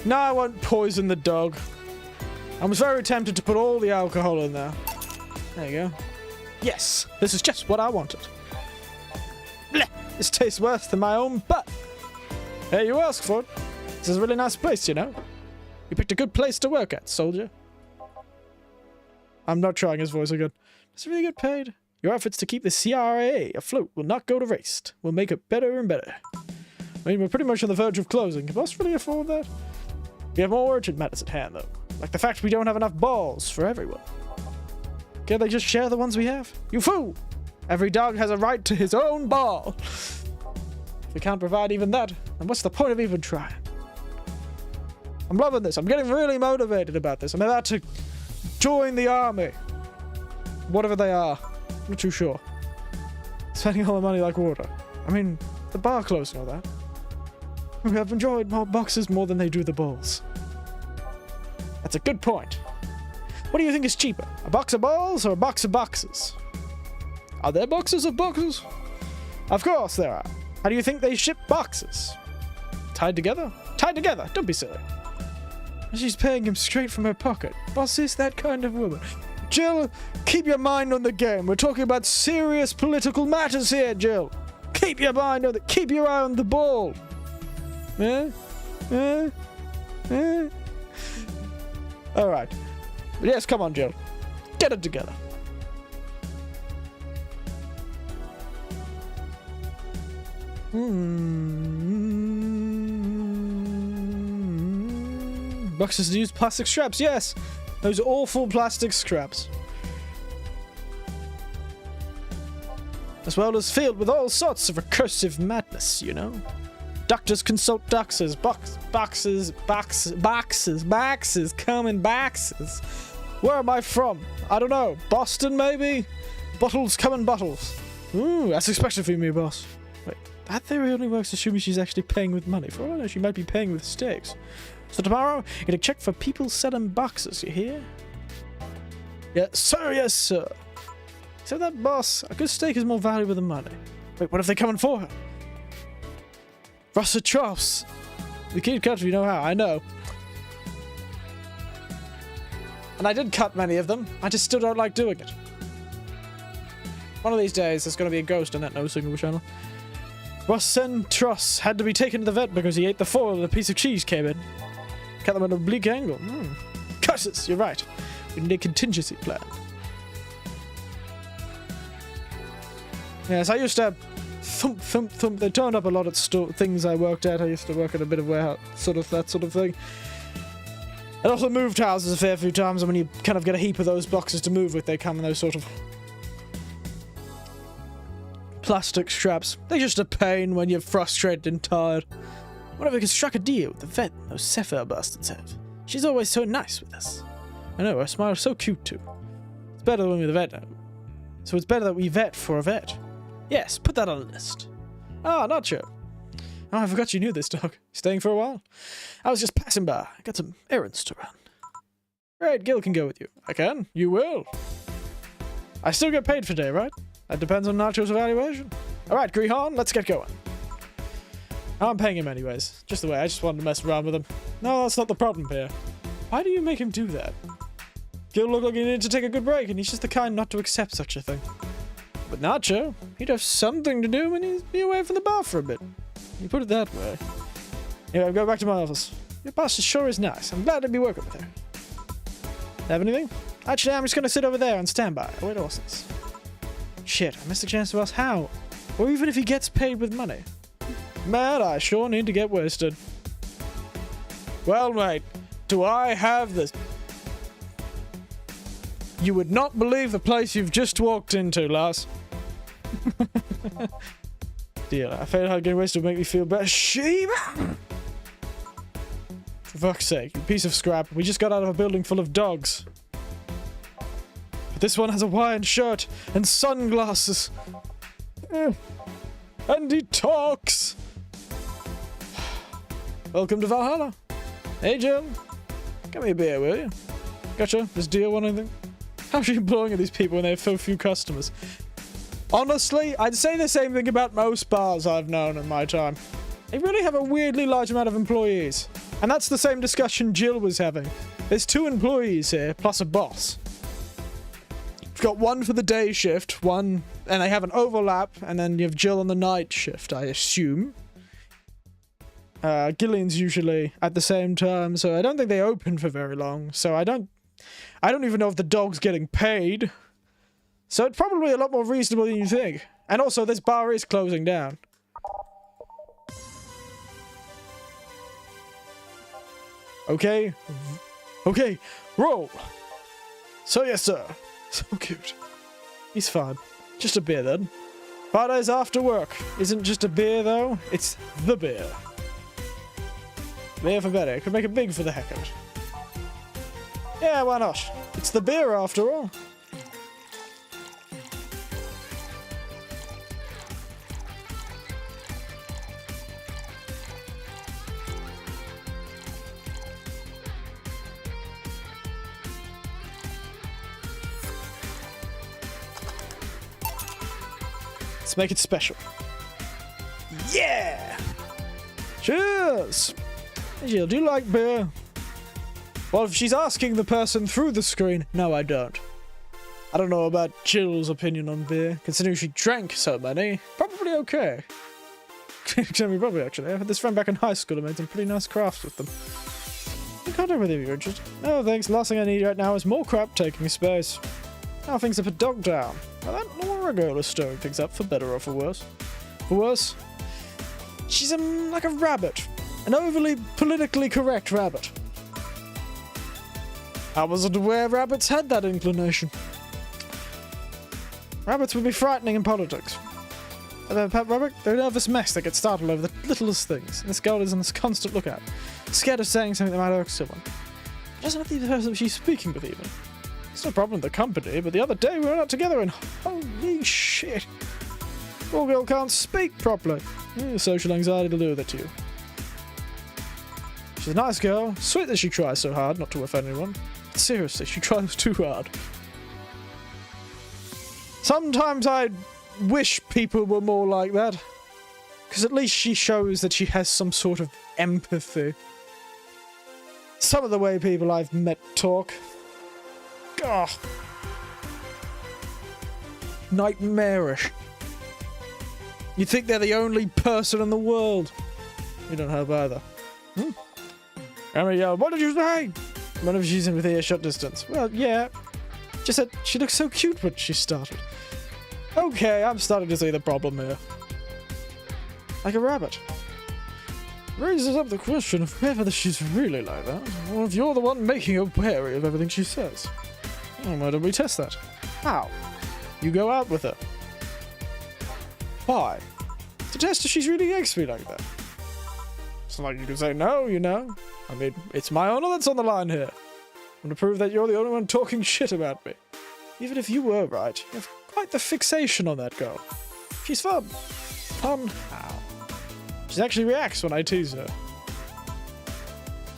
No, I won't poison the dog. I was very tempted to put all the alcohol in there. There you go. Yes, this is just what I wanted. Blech, this tastes worse than my own butt. Hey, you asked for it. This is a really nice place, you know. You picked a good place to work at, soldier. I'm not trying his voice again. Does it really get paid? Your efforts to keep the CRA afloat will not go to waste. We'll make it better and better. I mean, we're pretty much on the verge of closing. Can boss really afford that? We have more urgent matters at hand, though. Like the fact we don't have enough balls for everyone. Can't they just share the ones we have? You fool! Every dog has a right to his own ball. If we can't provide even that, then what's the point of even trying? I'm loving this. I'm getting really motivated about this. I'm about to join the army. Whatever they are. I'm not too sure. Spending all the money like water. I mean, the bar closed and all that. We have enjoyed more boxes more than they do the balls. That's a good point. What do you think is cheaper? A box of balls or a box of boxes? Are there boxes of boxes? Of course there are. How do you think they ship boxes? Tied together? Tied together! Don't be silly. She's paying him straight from her pocket. Boss is that kind of woman. Jill, keep your mind on the game. We're talking about serious political matters here, Jill. Keep your mind on the... Keep your eye on the ball. Alright. But yes, come on, Jill. Get it together. Boxes use plastic straps, yes. Those awful plastic scraps. As well as filled with all sorts of recursive madness, you know? Doctors consult doctors, boxes come in boxes. Where am I from? I don't know. Boston, maybe? Bottles come in bottles. Ooh, that's expected from me, boss. Wait, that theory only works assuming she's actually paying with money. For all I know, she might be paying with steaks. So tomorrow, you're gonna check for people selling boxes, you hear? Yes, sir, yes, sir. So that, boss, a good steak is more valuable than money. Wait, what if they're coming for her? Russet chops. The kid cut, you know how, I know. And I did cut many of them. I just still don't like doing it. One of these days, there's going to be a ghost on that no signal channel. Rossen Truss had to be taken to the vet because he ate the foil and a piece of cheese came in. Cut them at an oblique angle. Curses, you're right. We need a contingency plan. Yes, I used to thump, thump, thump. They turned up a lot at things I worked at. I used to work at a bit of warehouse, that sort of thing. I also moved houses a fair few times, and when you kind of get a heap of those boxes to move with, they come in those sort of plastic straps. They're just a pain when you're frustrated and tired. What if we could strike a deal with the vet those Sapphire bastards have? She's always so nice with us. I know, her smile's so cute too. It's better than with a vet now. So it's better that we vet for a vet. Yes, put that on the list. Ah, Nacho. Oh, I forgot you knew this dog. Staying for a while? I was just passing by. I got some errands to run. Great, Gil can go with you. I can? You will. I still get paid for today, right? That depends on Nacho's evaluation. Alright, Grihon, let's get going. I'm paying him anyways. Just the way, I just wanted to mess around with him. No, that's not the problem here. Why do you make him do that? Gil looked like he needed to take a good break, and he's just the kind not to accept such a thing. But Nacho, he'd have something to do when he'd be away from the bar for a bit. You put it that way. Anyway, I'll go back to my office. Your boss sure is nice. I'm glad to be working with her. Have anything? Actually, I'm just gonna sit over there and stand by. Wait, what's this? Shit, I missed a chance to ask how. Or even if he gets paid with money. Man, I sure need to get wasted. Well, mate, do I have this? You would not believe the place you've just walked into, Lars. Dear, I felt how getting wasted would make me feel better. Sheep! For fuck's sake, you piece of scrap. We just got out of a building full of dogs. But this one has a Hawaiian shirt and sunglasses. And he talks. Welcome to Valhalla. Hey, Jill. Get me a beer, will you? Gotcha. Does Deal want anything? How are you blowing at these people when they have so few customers? Honestly, I'd say the same thing about most bars I've known in my time. They really have a weirdly large amount of employees. And that's the same discussion Jill was having. There's 2 employees here, plus a boss. We've got one for the day shift, one, and they have an overlap, and then you have Jill on the night shift, I assume. Gillian's usually at the same time, so I don't think they open for very long. So I don't even know if the dog's getting paid. So it's probably a lot more reasonable than you think. And also, this bar is closing down. Okay. Okay, roll. So yes, sir. So cute. He's fine. Just a beer, then. Fridays after work. Isn't just a beer, though. It's the beer. Beer for better. Could make it big for the heck of it. Yeah, why not? It's the beer, after all. Let's make it special. Yeah! Cheers! Hey, Jill, do you like beer? Well, if she's asking the person through the screen, no, I don't. I don't know about Jill's opinion on beer, considering she drank so many. Probably okay. Probably, actually. I had this friend back in high school who made some pretty nice crafts with them. In contact with you if you're interested. No, thanks. Last thing I need right now is more crap taking space. Now things have a dog down. Well, that Nora girl is stirring things up, for better or for worse. For worse, she's like a rabbit. An overly politically correct rabbit. I wasn't aware rabbits had that inclination. Rabbits would be frightening in politics. A pet rabbit, they're a nervous mess that gets startled over the littlest things. And this girl is on this constant lookout, scared of saying something that might irk someone. She doesn't have the person she's speaking with even. It's no problem with the company, but the other day we were out together and holy shit. Poor girl can't speak properly. Social anxiety will do that to you. She's a nice girl. Sweet that she tries so hard not to offend anyone. But seriously, she tries too hard. Sometimes I wish people were more like that. Because at least she shows that she has some sort of empathy. Some of the way people I've met talk. Ugh. Nightmarish. You think they're the only person in the world. You don't help either. Emma yelled, "What did you say?" Whenever she's in within earshot distance. Well, yeah. Just said she looked so cute when she started. Okay, I'm starting to see the problem here. Like a rabbit. Raises up the question of whether she's really like that, or if you're the one making her wary of everything she says. Why don't we test that? How? You go out with her. Why? To test if she's really likes me like that. It's not like you can say no, you know. I mean, it's my honor that's on the line here. I'm to prove that you're the only one talking shit about me. Even if you were right, you have quite the fixation on that girl. She's fun. Fun how? She actually reacts when I tease her.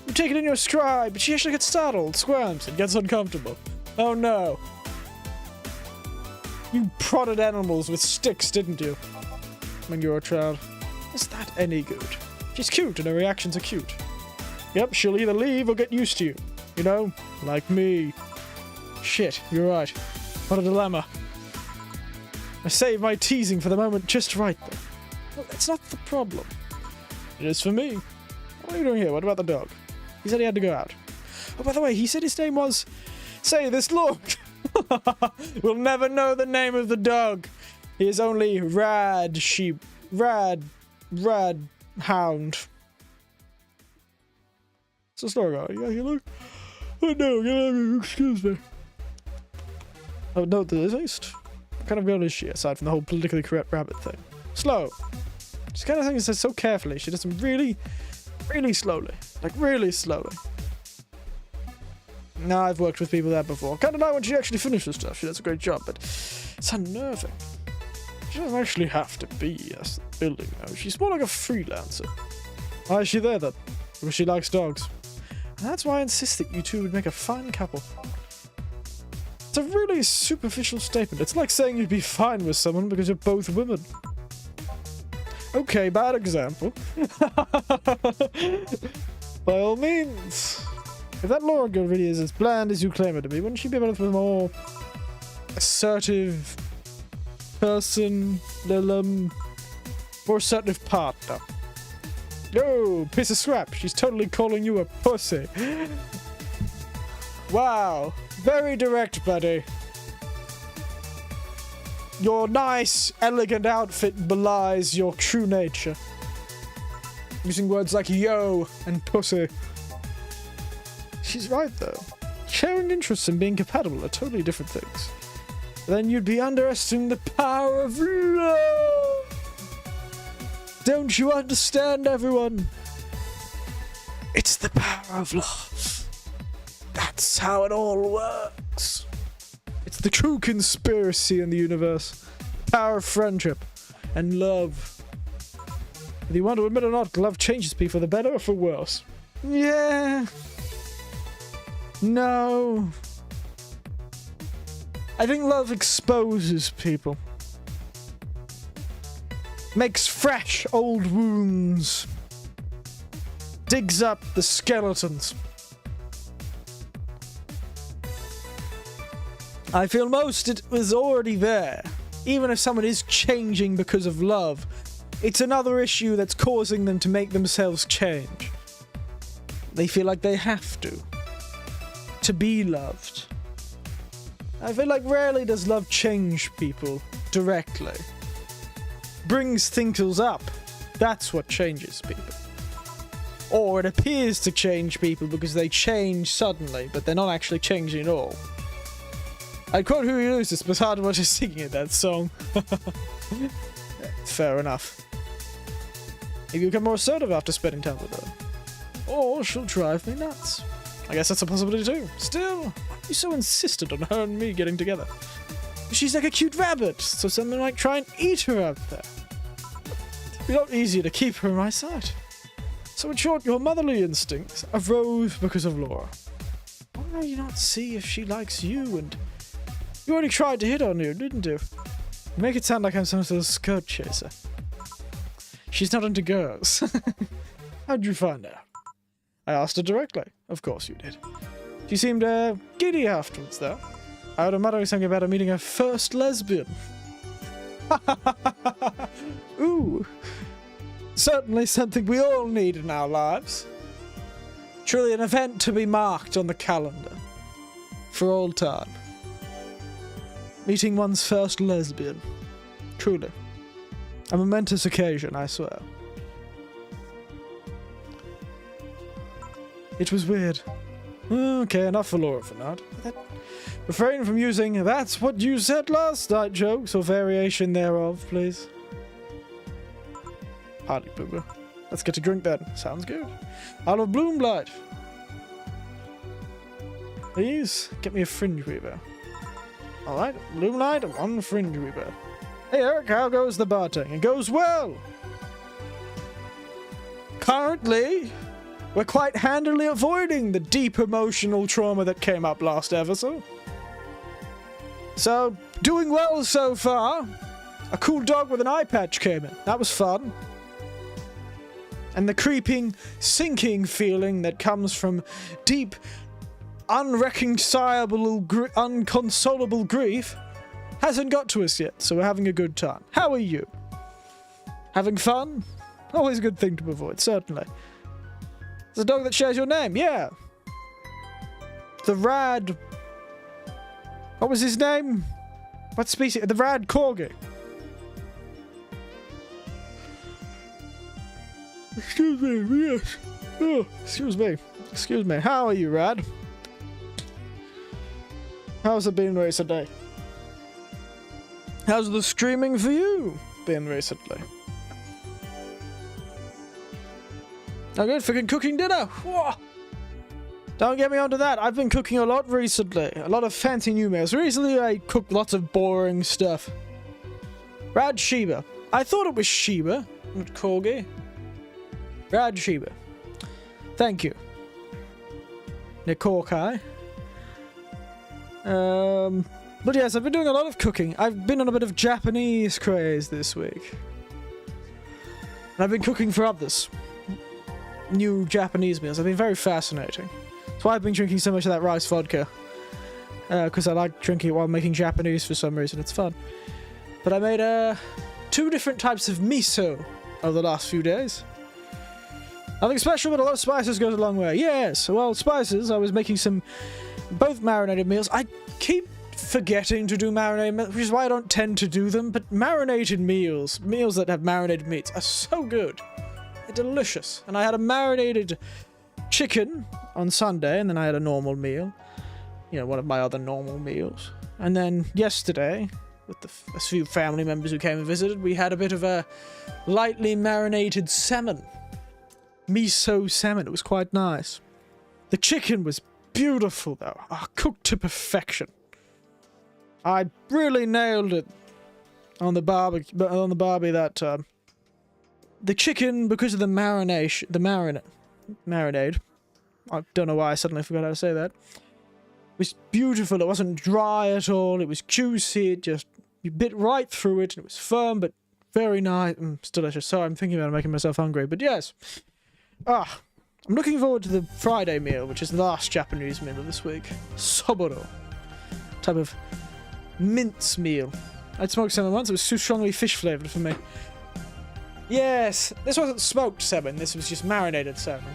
You take it in your stride, but she actually gets startled, squirms, and gets uncomfortable. Oh no. You prodded animals with sticks, didn't you? When you were a child. Is that any good? She's cute and her reactions are cute. Yep, she'll either leave or get used to you. You know, like me. Shit, you're right. What a dilemma. I saved my teasing for the moment just right, though. Well, that's not the problem. It is for me. What are you doing here? What about the dog? He said he had to go out. Oh, by the way, he said his name was... Say this, look! We'll never know the name of the dog. He is only Rad Sheep. Rad Hound. What's the story about? You look? Oh no, excuse me. Oh no, the least. What kind of girl is she, aside from the whole politically correct rabbit thing? Slow. She's kind of thing that says so carefully. She does them really, really slowly. Like, really slowly. Now, I've worked with people there before. Kind of like when she actually finishes stuff. She does a great job, but it's unnerving. She doesn't actually have to be at the building, though. She's more like a freelancer. Why is she there, then? Because she likes dogs. And that's why I insist that you two would make a fine couple. It's a really superficial statement. It's like saying you'd be fine with someone because you're both women. Okay, bad example. By all means. If that Laura girl really is as bland as you claim her to be, wouldn't she be a more assertive person, more assertive partner? No, piece of scrap. She's totally calling you a pussy. Wow, very direct, buddy. Your nice, elegant outfit belies your true nature. Using words like yo and pussy. She's right, though. Sharing interests and being compatible are totally different things. Then you'd be underestimating the power of love. Don't you understand, everyone? It's the power of love. That's how it all works. It's the true conspiracy in the universe. Power of friendship and love. Whether you want to admit or not, love changes people for the better or for worse. Yeah. No. I think love exposes people. Makes fresh old wounds. Digs up the skeletons. I feel most it was already there. Even if someone is changing because of love, it's another issue that's causing them to make themselves change. They feel like they have to be loved. I feel like rarely does love change people directly. Brings thinkers up. That's what changes people. Or it appears to change people because they change suddenly, but they're not actually changing at all. I'd quote Huey Lewis, but hard watch is singing in that song. Fair enough. Maybe you become more assertive after spending time with her. Or she'll drive me nuts. I guess that's a possibility too. Still, why are you so insistent on her and me getting together? She's like a cute rabbit, so someone might try and eat her out there. It'd be a lot easier to keep her in my sight. So in short, your motherly instincts arose because of Laura. Why do you not see if she likes you? And you already tried to hit on you, didn't you? You make it sound like I'm some sort of skirt chaser. She's not into girls. How'd you find out? I asked her directly. Of course you did. She seemed giddy afterwards, though. I heard her muttering something about her meeting her first lesbian. Ooh. Certainly something we all need in our lives. Truly an event to be marked on the calendar. For all time. Meeting one's first lesbian. Truly. A momentous occasion, I swear. It was weird. Okay, enough for Laura for now. Refrain from using "that's what you said last night" jokes or variation thereof, please. Party pooper. Let's get a drink then. Sounds good. Out of Bloom Light. Please, get me a fringe weaver. Alright, Bloom Light and one fringe weaver. Hey Eric, how goes the bartending? It goes well! Currently, we're quite handily avoiding the deep emotional trauma that came up last episode. So, doing well so far. A cool dog with an eye patch came in. That was fun. And the creeping, sinking feeling that comes from deep, unreconcilable, unconsolable grief hasn't got to us yet, so we're having a good time. How are you? Having fun? Always a good thing to avoid, certainly. It's a dog that shares your name, yeah. The Rad... What was his name? What species? The Rad Corgi. Excuse me, yes. Oh, excuse me. Excuse me. How are you, Rad? How's it been recently? How's the screaming for you been recently? Oh good, freaking cooking dinner! Whoa. Don't get me onto that, I've been cooking a lot recently. A lot of fancy new meals. Recently I cooked lots of boring stuff. Rad Sheba. I thought it was Sheba, not Corgi. Rad Sheba. Thank you. Nikorkai. But yes, I've been doing a lot of cooking. I've been on a bit of Japanese craze this week. And I've been cooking for others. New Japanese meals. They've been very fascinating. That's why I've been drinking so much of that rice vodka. Because I like drinking it while making Japanese for some reason. It's fun. But I made 2 different types of miso over the last few days. Nothing special, but a lot of spices goes a long way. Yes, well, spices. I was making some both marinated meals. I keep forgetting to do marinated meals, which is why I don't tend to do them. But marinated meals, meals that have marinated meats, are so good. They're delicious. And I had a marinated chicken on Sunday, and then I had a normal meal. You know, one of my other normal meals. And then yesterday, with a few family members who came and visited, we had a bit of a lightly marinated salmon. Miso salmon. It was quite nice. The chicken was beautiful, though. Cooked to perfection. I really nailed it on the barbie that the chicken, because of the marinade. I don't know why I suddenly forgot how to say that. It was beautiful. It wasn't dry at all. It was juicy. It just, you bit right through it. And it was firm, but very nice. It's delicious. Sorry, I'm thinking about making myself hungry. But yes. I'm looking forward to the Friday meal, which is the last Japanese meal of this week. Soboro. Type of mince meal. I'd smoked salmon once. It was too strongly fish flavored for me. Yes, this wasn't smoked salmon. This was just marinated salmon.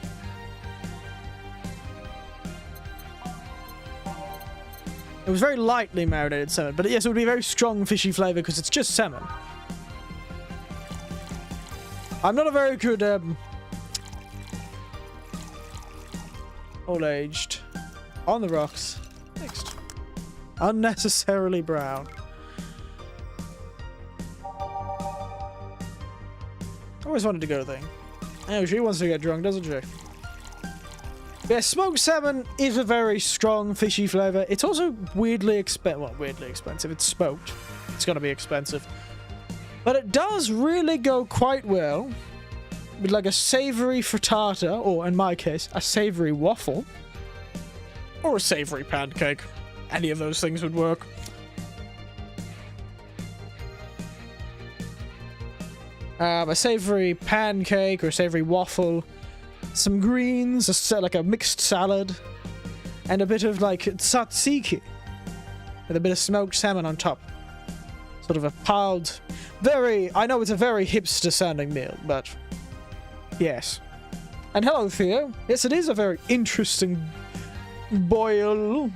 It was very lightly marinated salmon, but yes, it would be a very strong fishy flavor because it's just salmon. I'm not a very good All aged. On the rocks. Mixed. Unnecessarily brown. Always wanted to go there. Oh, she wants to get drunk, doesn't she? Yeah, smoked salmon is a very strong fishy flavor. It's also weirdly expensive. It's smoked. It's gonna be expensive. But it does really go quite well with like a savory frittata, or in my case, a savory waffle. Or a savory pancake. Any of those things would work. A savory pancake or a savory waffle, some greens, like a mixed salad, and a bit of like tzatziki with a bit of smoked salmon on top. Sort of a piled, I know it's a very hipster sounding meal, but yes. And hello, Theo. Yes, it is a very interesting bottle,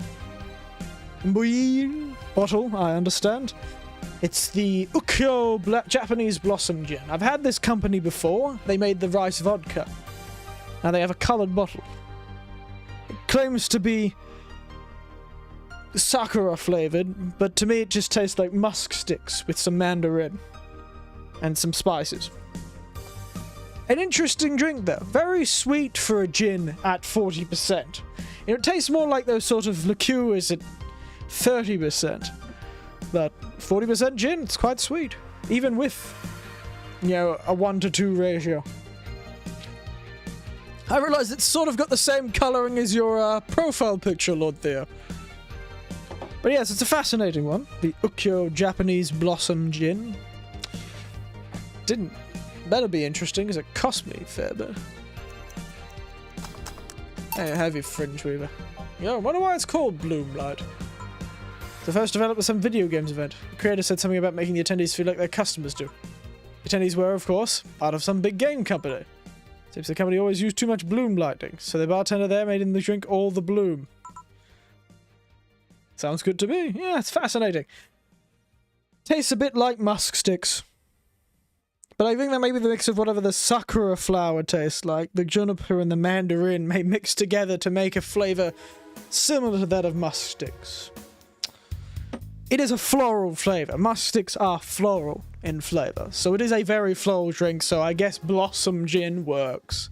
I understand. It's the Ukyo Japanese Blossom Gin. I've had this company before. They made the rice vodka. Now they have a coloured bottle. It claims to be sakura flavoured, but to me it just tastes like musk sticks with some mandarin and some spices. An interesting drink though. Very sweet for a gin at 40%. It tastes more like those sort of liqueurs at 30%. But 40% gin, it's quite sweet. Even with, you know, a 1-to-2 ratio. I realise it's sort of got the same colouring as your profile picture, Lord Theo. But yes, it's a fascinating one. The Ukyo Japanese Blossom Gin. Better be interesting, because it cost me a fair bit. Hey, have your fringe weaver. Yo, I wonder why it's called Bloomlight. The first developed with some video games event. The creator said something about making the attendees feel like their customers do. The attendees were, of course, part of some big game company. Seems the company always used too much bloom lighting, so the bartender there made him drink all the bloom. Sounds good to me. Yeah, it's fascinating. Tastes a bit like musk sticks. But I think that maybe the mix of whatever the sakura flower tastes like, the juniper and the mandarin may mix together to make a flavour similar to that of musk sticks. It is a floral flavour. Musk sticks are floral in flavour, so it is a very floral drink, so I guess Blossom Gin works.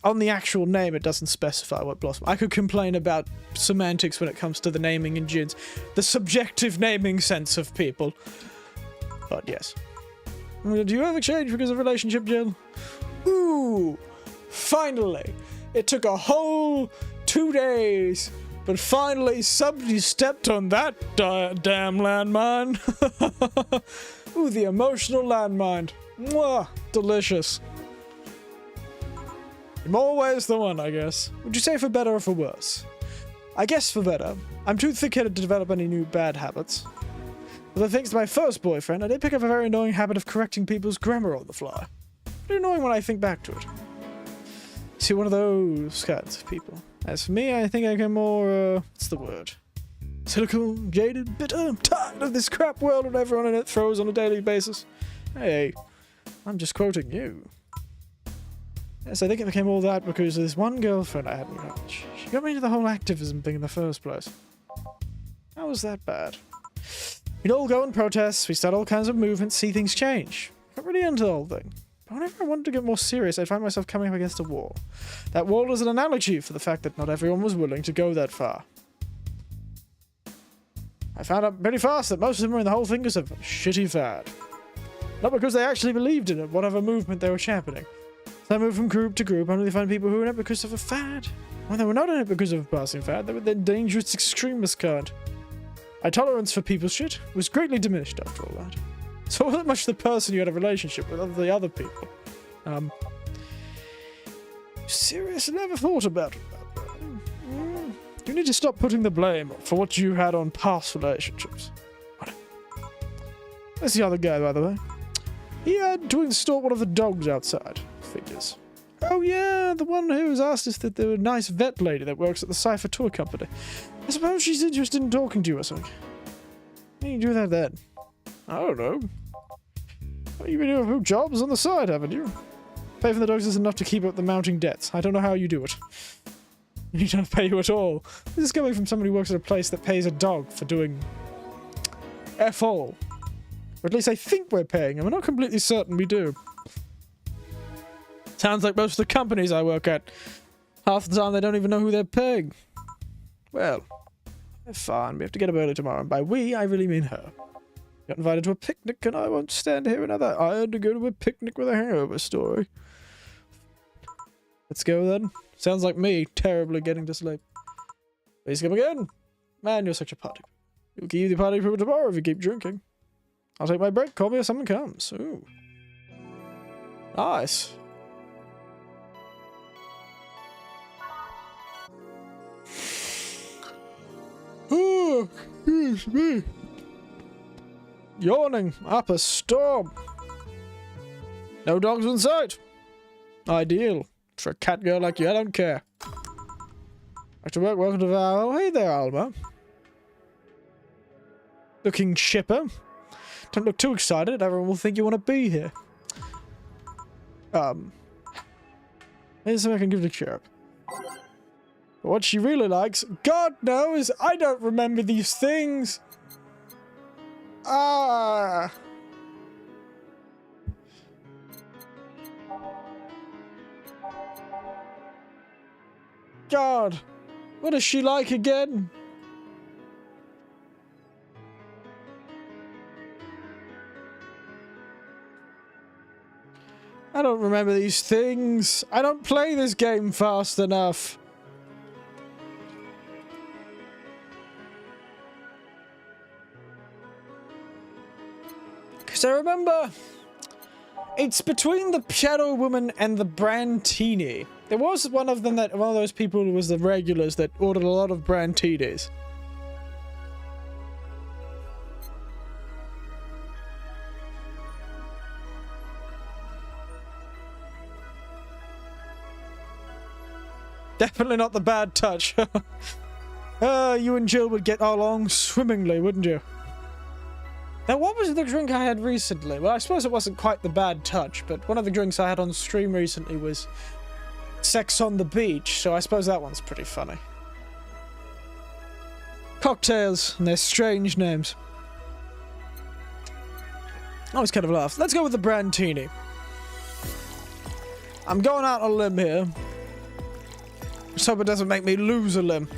On the actual name, it doesn't specify what blossom. I could complain about semantics when it comes to the naming in gins. The subjective naming sense of people. But yes. Do you ever change because of relationship, Jill? Ooh! Finally! It took a whole 2 days, but finally somebody stepped on that damn landmine. Ooh, the emotional landmine. Mwah! Delicious. In more ways than one, I guess. Would you say for better or for worse? I guess for better. I'm too thick-headed to develop any new bad habits. But thanks to my first boyfriend, I did pick up a very annoying habit of correcting people's grammar on the fly. Pretty annoying when I think back to it. See, one of those kinds of people. As for me, I think I get more, what's the word? Cynical, jaded, bitter. I'm tired of this crap world that everyone in it throws on a daily basis. Hey, I'm just quoting you. Yes, I think it became all that because of this one girlfriend I had in college. She got me into the whole activism thing in the first place. How was that bad? We'd all go and protest, we start all kinds of movements, see things change. Got really into the whole thing. But whenever I wanted to get more serious, I'd find myself coming up against a wall. That wall was an analogy for the fact that not everyone was willing to go that far. I found out pretty fast that most of them were in the whole thing because of a shitty fad. Not because they actually believed in it, whatever movement they were championing. So I moved from group to group, only to find people who were in it because of a fad. When they were not in it because of a passing fad, they were the dangerous extremist kind. My tolerance for people's shit was greatly diminished after all that. So it wasn't much the person you had a relationship with, other the other people. Seriously, never thought about it that way. You need to stop putting the blame for what you had on past relationships. That's the other guy, by the way. He had to install one of the dogs outside. Figures. Oh yeah, the one who was asked us that there was a nice vet lady that works at the Cypher Tour Company. I suppose she's interested in talking to you or something. How do you do that then? I don't know. Well, you've been doing a few jobs on the side, haven't you? Pay for the dogs is enough to keep up the mounting debts. I don't know how you do it. He don't pay you at all. This is coming from somebody who works at a place that pays a dog for doing F all. Or at least I think we're paying him. I'm not completely certain we do. Sounds like most of the companies I work at. Half the time they don't even know who they're paying. Well, fine. We have to get up early tomorrow. And by we, I really mean her. Got invited to a picnic and I won't stand here another. I had to go to a picnic with a hangover story. Let's go then. Sounds like me terribly getting to sleep. Please come again. Man, you're such a party. You'll keep the party for tomorrow if you keep drinking. I'll take my break. Call me if someone comes. Ooh. Nice. Oh, excuse me. Yawning up a storm. No dogs in sight. Ideal. For a cat girl like you, I don't care. Back to work, welcome to VA. Oh, hey there, Alma. Looking chipper. Don't look too excited, everyone will think you want to be here. Here's something I can give to cheer up. But what she really likes, God knows, I don't remember these things. Ah. God, what is she like again? I don't remember these things. I don't play this game fast enough. Because I remember it's between the Shadow Woman and the Brantini. There was one of them that one of those people who was the regulars that ordered a lot of Brantinis. Definitely not the bad touch. You and Jill would get along swimmingly, wouldn't you? Now, what was the drink I had recently? Well, I suppose it wasn't quite the bad touch, but one of the drinks I had on stream recently was Sex on the Beach, so I suppose that one's pretty funny. Cocktails and their strange names. I always kind of laugh. Let's go with the Brantini. I'm going out on a limb here. Just hope it doesn't make me lose a limb.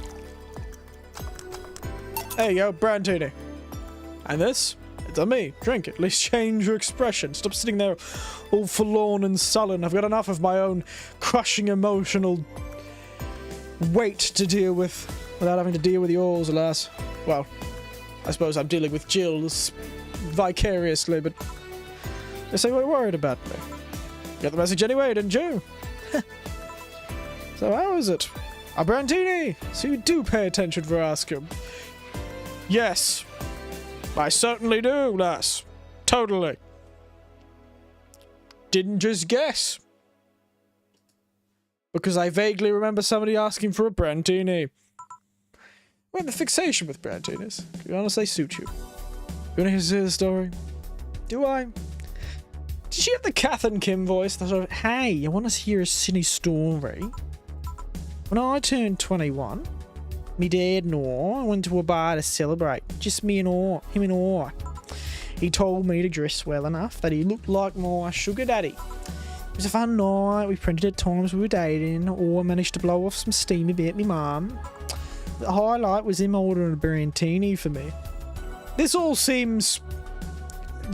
There you go, Brantini. And this? It's on me. Drink it. At least change your expression. Stop sitting there all forlorn and sullen. I've got enough of my own crushing emotional weight to deal with without having to deal with yours, alas. Well, I suppose I'm dealing with Jill's vicariously, but they say we're worried about me. You got the message anyway, didn't you? So how is it? A Brantini! So you do pay attention for asking. Yes. I certainly do, lass. Totally. Didn't just guess. Because I vaguely remember somebody asking for a Brantini. Well, the fixation with Brantinis, to be honest, they suit you. You want to hear the story? Do I? Did she have the Kath and Kim voice? That sort of, hey, I want to hear a silly story. When I turned 21, me dad and I went to a bar to celebrate. Just me and him and I. He told me to dress well enough that he looked like my sugar daddy. It was a fun night. We printed at times we were dating, or managed to blow off some steam about me mum. The highlight was him ordering a Brantini for me. This all seems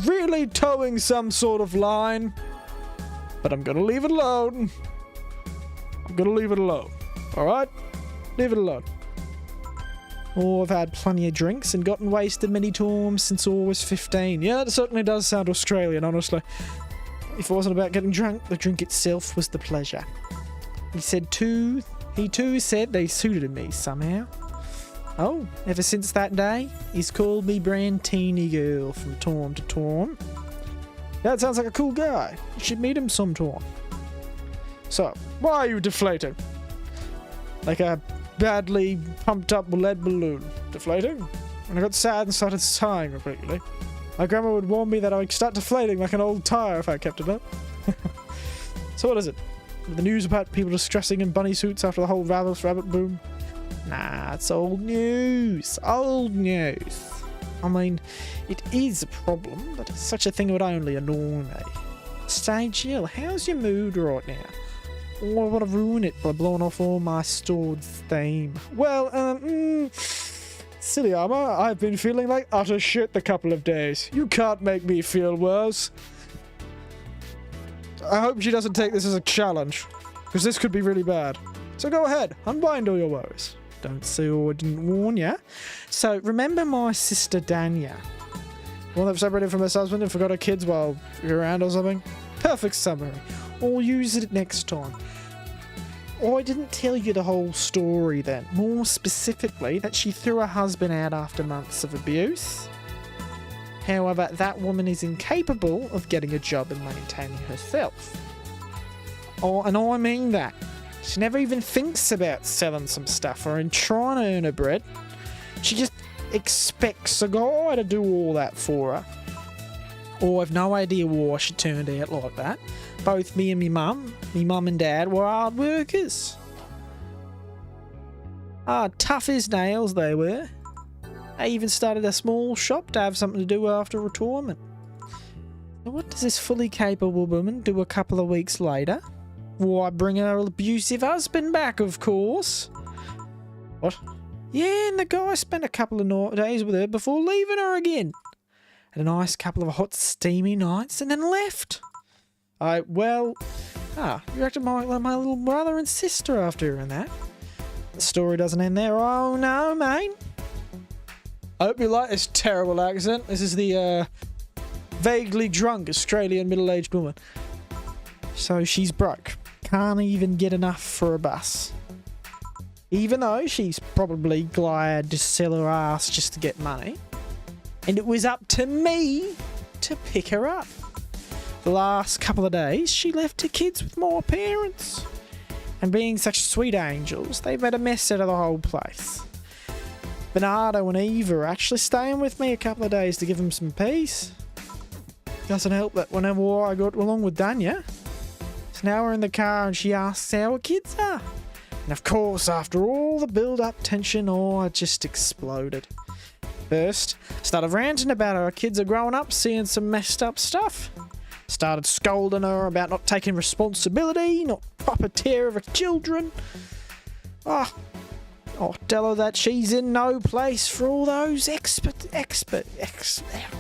really towing some sort of line, but I'm gonna leave it alone. I'm gonna leave it alone. Alright? Leave it alone. Oh, I've had plenty of drinks and gotten wasted many times since I was 15. Yeah, that certainly does sound Australian, honestly. If it wasn't about getting drunk, the drink itself was the pleasure. He too said they suited me somehow. Oh, ever since that day, he's called me Brantini girl from time to time. That sounds like a cool guy. You should meet him sometime. So, why are you deflating? Like a badly pumped up lead balloon. Deflating? And I got sad and started sighing repeatedly. My grandma would warn me that I would start deflating like an old tire if I kept it up. So what is it? The news about people distressing in bunny suits after the whole rabbit boom. Nah, it's old news. Old news. I mean, it is a problem, but such a thing would only annoy me. Stay chill. How's your mood right now? Oh, I want to ruin it by blowing off all my stored steam. Well, silly armor, I've been feeling like utter shit the couple of days. You can't make me feel worse. I hope she doesn't take this as a challenge, because this could be really bad. So go ahead, unwind all your worries. Don't say I didn't warn ya. So, remember my sister Danya? One that separated from her husband and forgot her kids while you're around or something? Perfect summary. I'll use it next time. I didn't tell you the whole story then. More specifically, that she threw her husband out after months of abuse. However, that woman is incapable of getting a job and maintaining herself. Oh, and I mean that. She never even thinks about selling some stuff or in trying to earn her bread. She just expects a guy to do all that for her. Oh, I've no idea why she turned out like that. Both me and me mum and dad were hard workers. Tough as nails they were. They even started a small shop to have something to do after retirement. Now, what does this fully capable woman do a couple of weeks later? Why, bring her abusive husband back, of course. What? Yeah, and the guy spent a couple of days with her before leaving her again. Had a nice couple of hot, steamy nights and then left. You acted like my little brother and sister after her and that. The story doesn't end there. Oh, no, mate. I hope you like this terrible accent. This is the, vaguely drunk Australian middle-aged woman. So she's broke. Can't even get enough for a bus. Even though she's probably glad to sell her ass just to get money. And it was up to me to pick her up. The last couple of days, she left her kids with my parents. And being such sweet angels, they've made a mess out of the whole place. Bernardo and Eva are actually staying with me a couple of days to give them some peace. Doesn't help that whenever I got along with Danya. So now we're in the car and she asks how her kids are. And of course, after all the build-up tension, I just exploded. First, started ranting about her kids are growing up, seeing some messed up stuff. Started scolding her about not taking responsibility, not proper care of her children. Tell her that she's in no place for all those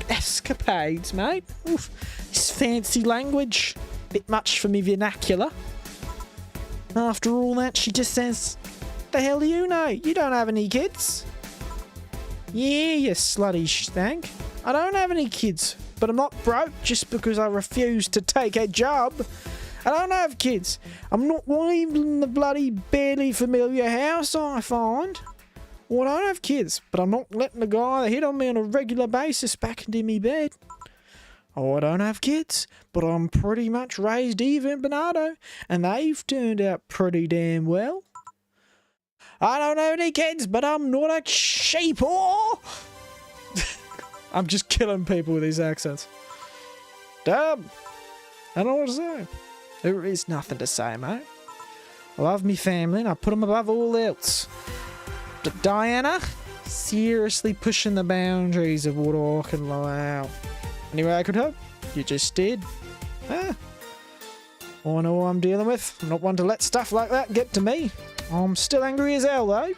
escapades, mate. Oof, this fancy language. Bit much for me vernacular. After all that, she just says, "The hell do you know? You don't have any kids." Yeah, you slutty stank. I don't have any kids, but I'm not broke just because I refuse to take a job. I don't have kids. I'm not living in the bloody barely familiar house I find. Well, I don't have kids, but I'm not letting the guy that hit on me on a regular basis back into me bed. Oh, I don't have kids, but I'm pretty much raised Eva and Bernardo, and they've turned out pretty damn well. I don't have any kids, but I'm not a sheep. I'm just killing people with these accents. Damn. I don't know what to say. There is nothing to say, mate. I love me family and I put them above all else. But Diana, seriously pushing the boundaries of what I can allow. Any way I could help? You just did. I know what I'm dealing with. I'm not one to let stuff like that get to me. I'm still angry as hell, though.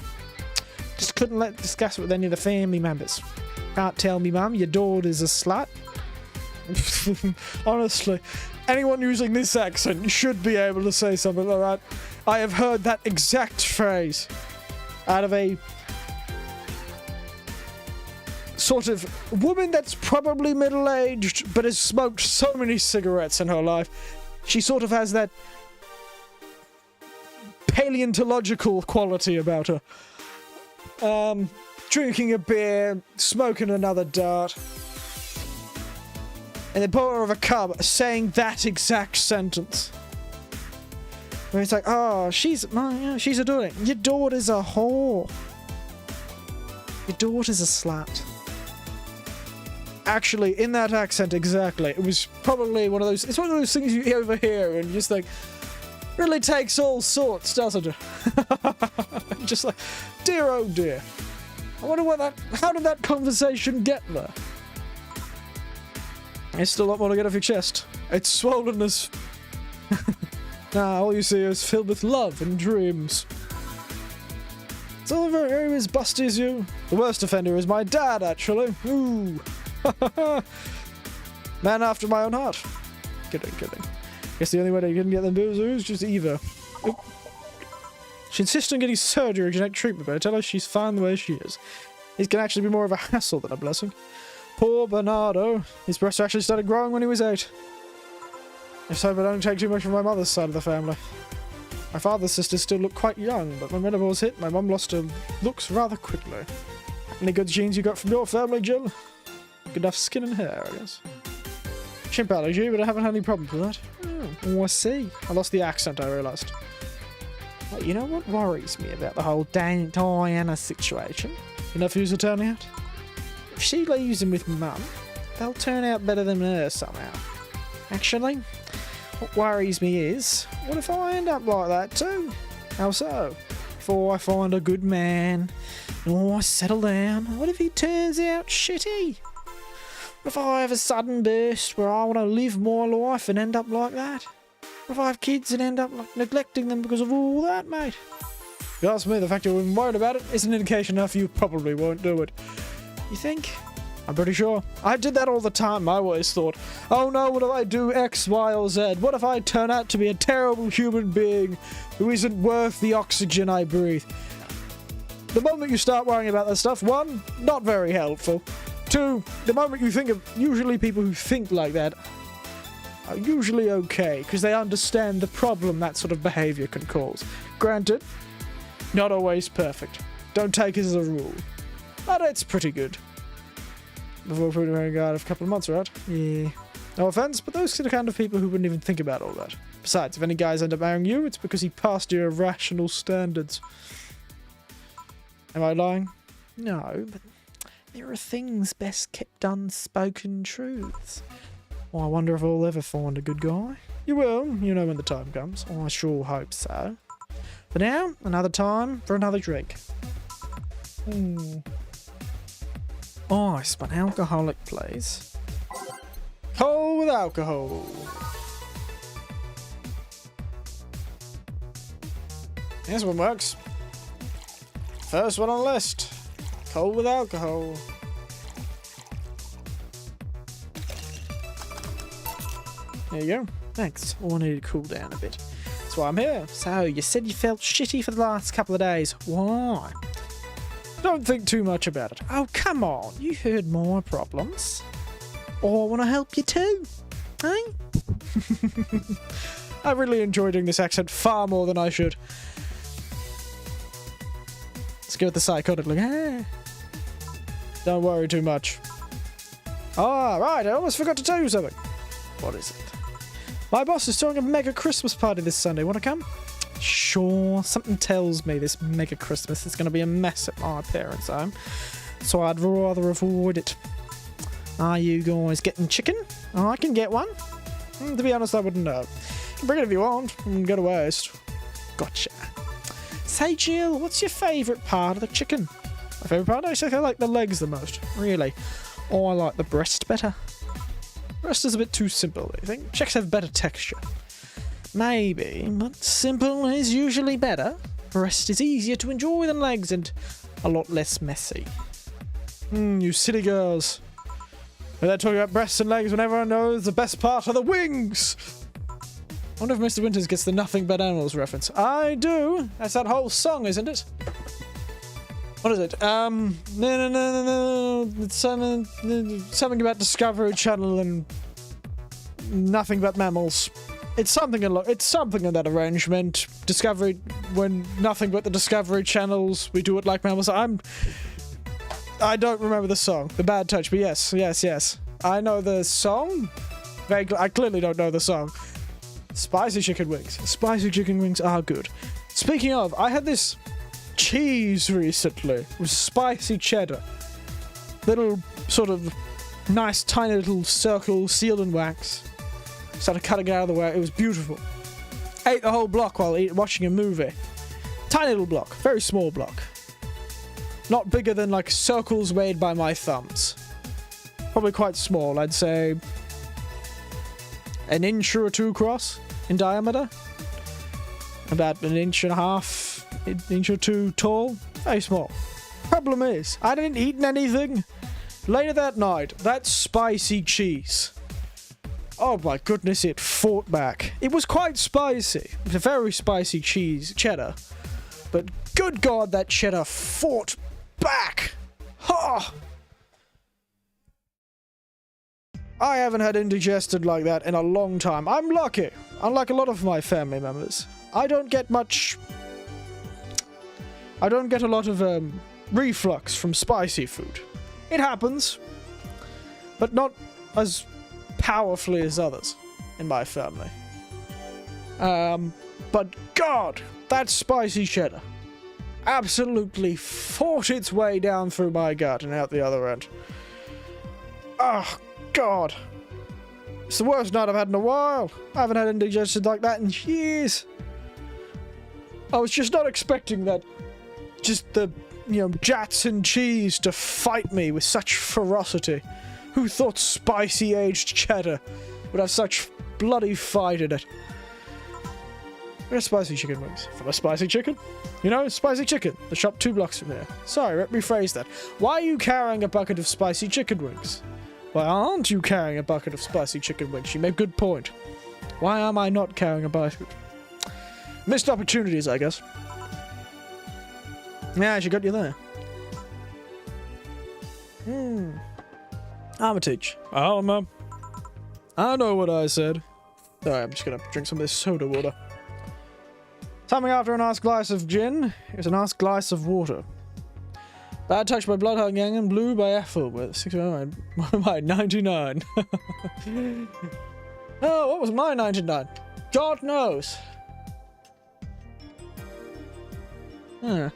Just couldn't discuss it with any of the family members. Can't tell me, mum, your daughter's a slut. Honestly, anyone using this accent should be able to say something like that. I have heard that exact phrase out of a sort of woman that's probably middle-aged but has smoked so many cigarettes in her life. She sort of has that paleontological quality about her. Drinking a beer, smoking another dart, and the bottom of a cub saying that exact sentence. Where it's like, oh, she's a daughter. Your daughter's a whore. Your daughter's a slut. Actually, in that accent exactly, it was probably one of those, it's one of those things you overhear and you just think, Really takes all sorts, doesn't it? Just like, dear oh dear. I wonder how did that conversation get there? There's still a lot more to get off your chest. It's swollen as... Nah, all you see is filled with love and dreams. It's all very as busty as you. The worst offender is my dad, actually. Ooh. Man after my own heart. Kidding. Guess the only way to get them booze is just Eva. Oop. She insists on getting surgery or genetic treatment, but I tell her she's fine the way she is. It can actually be more of a hassle than a blessing. Poor Bernardo. His breasts actually started growing when he was 8. If so, but don't take too much from my mother's side of the family. My father's sisters still look quite young, but when menopause hit, my mum lost her looks rather quickly. Any good genes you got from your family, Jill? Good enough skin and hair, I guess. Chimp allergy, but I haven't had any problems with that. Oh, I see. I lost the accent, I realised. Well, you know what worries me about the whole Diana situation? Your nephews are turning out? If she leaves them with Mum, they'll turn out better than her somehow. Actually, what worries me is, what if I end up like that too? How so? Before I find a good man, or I settle down, what if he turns out shitty? What if I have a sudden burst where I want to live my life and end up like that? What if I have kids and end up neglecting them because of all that, mate? If you ask me, the fact you're even worried about it is an indication enough you probably won't do it. You think? I'm pretty sure. I did that all the time. I always thought, oh no, what if I do X, Y, or Z? What if I turn out to be a terrible human being who isn't worth the oxygen I breathe? The moment you start worrying about that stuff, 1, not very helpful. 2, the moment you think of, usually people who think like that are usually okay, because they understand the problem that sort of behaviour can cause. Granted, not always perfect. Don't take it as a rule. But it's pretty good. Before putting her in guard of a couple of months, right? Yeah. No offense, but those are the kind of people who wouldn't even think about all that. Besides, if any guys end up marrying you, it's because he passed your irrational standards. Am I lying? No, but there are things best kept unspoken truths. Well, I wonder if I'll ever find a good guy. You will, you know, when the time comes. Oh, I sure hope so. For now, another time for another drink. Ice, but alcoholic, please. Cold with alcohol. This one works. First one on the list. Cold with alcohol. There you go. Thanks. All I need to cool down a bit. That's why I'm here. So, you said you felt shitty for the last couple of days. Why? Don't think too much about it. Oh, come on. You heard my problems. Oh, I want to help you too. Hey? I really enjoy doing this accent far more than I should. Let's give it the psychotic look. Ah. Don't worry too much. Ah, right. I almost forgot to tell you something. What is it? My boss is throwing a mega Christmas party this Sunday. Want to come? Sure, something tells me this mega Christmas is going to be a mess at my parents' home, so I'd rather avoid it. Are you guys getting chicken? Oh, I can get one. To be honest, I wouldn't know. You can bring it if you want, and go to waste. Gotcha. Say, Jill, what's your favourite part of the chicken? My favourite part? Actually, I like the legs the most. Really. Oh, I like the breast better. Breast is a bit too simple, I think. Chicks have better texture. Maybe, but simple is usually better. Breast is easier to enjoy than legs and a lot less messy. You silly girls. They're talking about breasts and legs when everyone knows the best part are the wings! I wonder if Mr. Winters gets the Nothing But Animals reference. I do! That's that whole song, isn't it? What is it? It's something about Discovery Channel and Nothing But Mammals. It's something in that arrangement. Discovery, when nothing but the Discovery Channels, we do it like mammals. I don't remember the song. The Bad Touch, but yes. I know the song. Vaguely, I clearly don't know the song. Spicy chicken wings. Spicy chicken wings are good. Speaking of, I had this cheese recently with spicy cheddar. Little sort of nice tiny little circle sealed in wax. Started cutting it out of the way. It was beautiful. ate the whole block while watching a movie. Tiny little block. Very small block. Not bigger than, like, circles made by my thumbs. Probably quite small. I'd say an inch or two across in diameter. About an inch and a half, an inch or two tall. Very small. Problem is, I didn't eat anything. Later that night, that spicy cheese. Oh my goodness, it fought back. It was quite spicy. It was a very spicy cheddar. But good God, that cheddar fought back. Ha! I haven't had indigestion like that in a long time. I'm lucky. Unlike a lot of my family members, I don't get a lot of reflux from spicy food. It happens, but not as powerfully as others in my family. But God, that spicy cheddar absolutely fought its way down through my gut and out the other end. Oh, God. It's the worst night I've had in a while. I haven't had indigestion like that in years. I was just not expecting that. Just the, Jatson cheese to fight me with such ferocity. Who thought spicy aged cheddar would have such bloody fight in it? Where's spicy chicken wings? From a spicy chicken? Spicy chicken. The shop 2 blocks from here. Sorry, let me rephrase that. Why are you carrying a bucket of spicy chicken wings? Why aren't you carrying a bucket of spicy chicken wings? You made a good point. Why am I not carrying a bucket? Missed opportunities, I guess. Yeah, she got you there. Armitage. I know what I said. Sorry, I'm just gonna drink some of this soda water. Timing after a nice glass of gin is a nice glass of water. Bad touch by Bloodhound Gang and blue by Ethel with 99. Oh, what was my 99? God knows. Huh.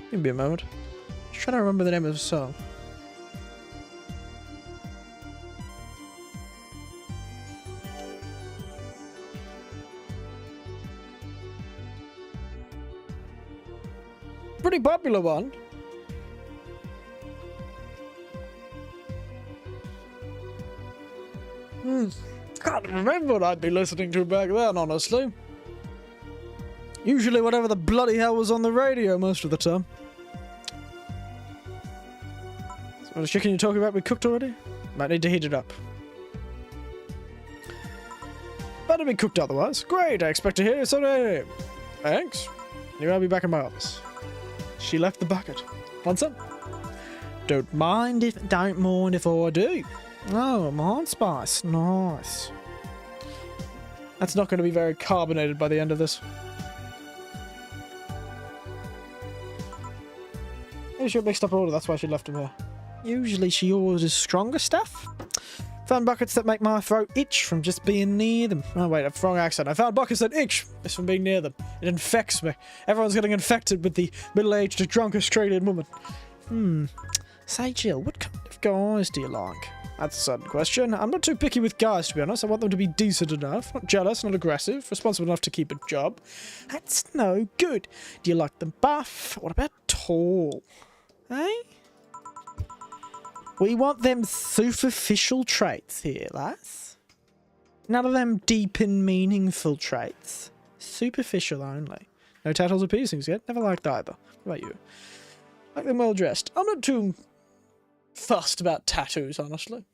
Give me a moment. Just trying to remember the name of the song. Pretty popular one. Can't remember what I'd be listening to back then, honestly. Usually whatever the bloody hell was on the radio most of the time. So the chicken you're talking about, we cooked already? Might need to heat it up. Better be cooked otherwise. Great, I expect to hear you someday. Thanks. Anyway, I'll be back in my office. She left the bucket. Want some? Don't mind if I do. Oh, mine spice. Nice. That's not going to be very carbonated by the end of this. Maybe she mixed up her order, that's why she left them here. Usually she orders stronger stuff. Found buckets that make my throat itch from just being near them. Oh wait, a wrong accent. I found buckets that itch just from being near them. It infects me. Everyone's getting infected with the middle-aged drunk Australian woman. Say Jill, what kind of guys do you like? That's a sudden question. I'm not too picky with guys, to be honest. I want them to be decent enough, not jealous, not aggressive, responsible enough to keep a job. That's no good. Do you like them buff? What about tall? Eh? We want them superficial traits here, lass. None of them deep and meaningful traits. Superficial only. No tattles or piercings yet? Never liked either. What about you? Like them well dressed. I'm not too fussed about tattoos, honestly.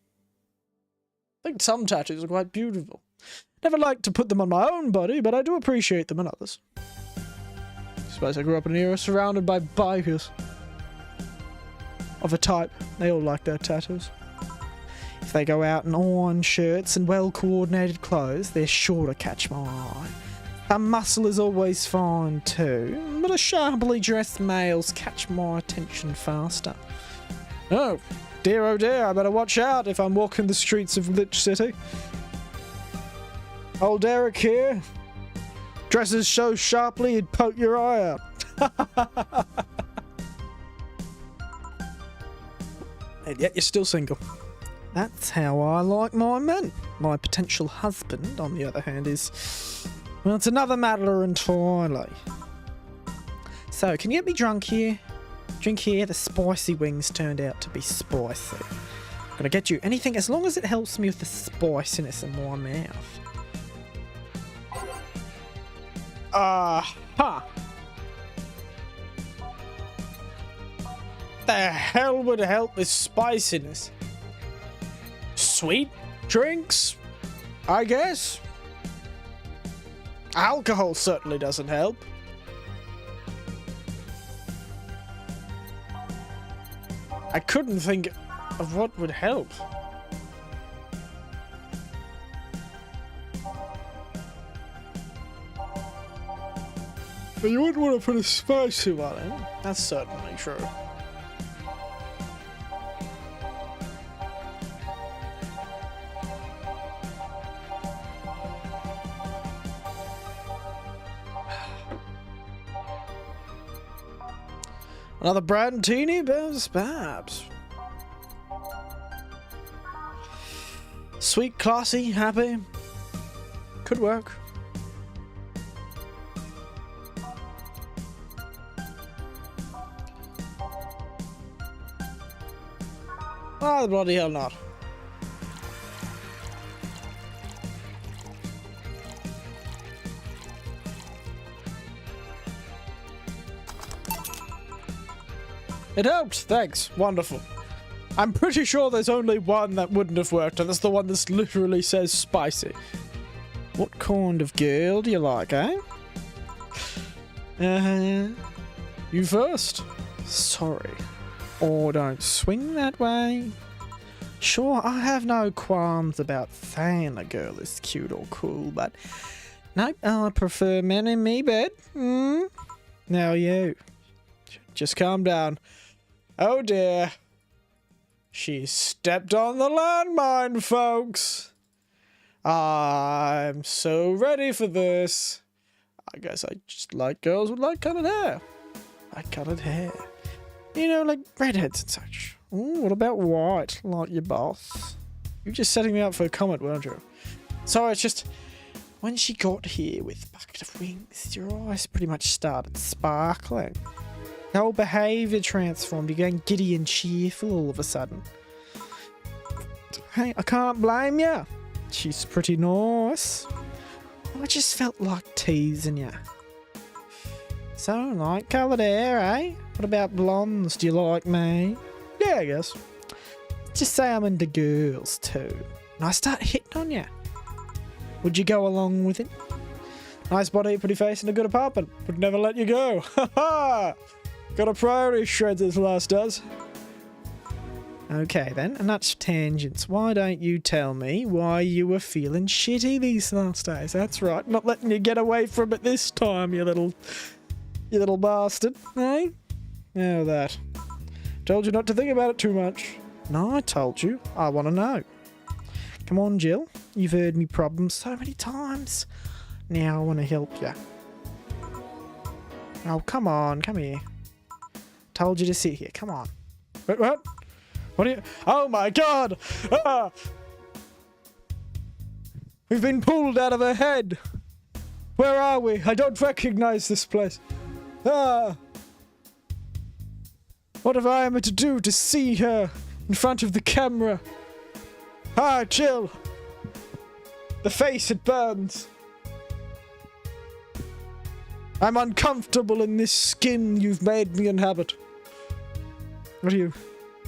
I think some tattoos are quite beautiful. Never liked to put them on my own body, but I do appreciate them in others. I suppose I grew up in an era surrounded by bikers. Of a type. They all like their tattoos. If they go out in orange shirts and well-coordinated clothes, they're sure to catch my eye. A muscle is always fine too, but a sharply dressed males catch my attention faster. Oh dear, I better watch out if I'm walking the streets of Lich City. Old Derek here. Dresses so sharply you'd poke your eye out. And yet you're still single. That's how I like my men. My potential husband, on the other hand, is... Well, it's another matter entirely. So, can you get me drunk here? Drink here, the spicy wings turned out to be spicy. Gonna get you anything as long as it helps me with the spiciness in my mouth. Huh. The hell would help with spiciness? Sweet drinks, I guess. Alcohol certainly doesn't help. I couldn't think of what would help. But you wouldn't want to put a spicy one in. That's certainly true. Another Brandtini, Babs. Sweet, classy, happy. Could work. Why the bloody hell not? It helped, thanks. Wonderful. I'm pretty sure there's only one that wouldn't have worked, and that's the one that literally says spicy. What kind of girl do you like, eh? You first. Sorry. Or don't swing that way. Sure, I have no qualms about saying a girl is cute or cool, but nope, I prefer men in me bed. Now you. Just calm down. Oh dear. She stepped on the landmine, folks. I'm so ready for this. I guess I just like girls with light colored hair. Light colored hair. You know, like redheads and such. Ooh, what about white, like your boss? You were just setting me up for a comment, weren't you? Sorry, it's just... When she got here with a bucket of wings, your eyes pretty much started sparkling. Your whole behaviour transformed. You're going giddy and cheerful all of a sudden. Hey, I can't blame you. She's pretty nice. I just felt like teasing you. So, light coloured hair, eh? What about blondes? Do you like me? Yeah, I guess. Just say I'm into girls too. And I start hitting on you. Would you go along with it? Nice body, pretty face, and a good apartment. Would never let you go. Ha ha! Got a priority shred this last does. Okay then, enough tangents. Why don't you tell me why you were feeling shitty these last days? That's right, not letting you get away from it this time, you little bastard, eh? Now that. Told you not to think about it too much. No, I told you. I want to know. Come on, Jill. You've heard me problems so many times. Now I want to help you. Oh, come on. Come here. Told you to sit here. Come on. Wait, what? What are you... Oh my god! Ah! We've been pulled out of her head. Where are we? I don't recognize this place. Ah! What have I am to do to see her in front of the camera? Ah, Jill. The face, it burns. I'm uncomfortable in this skin you've made me inhabit. What are you?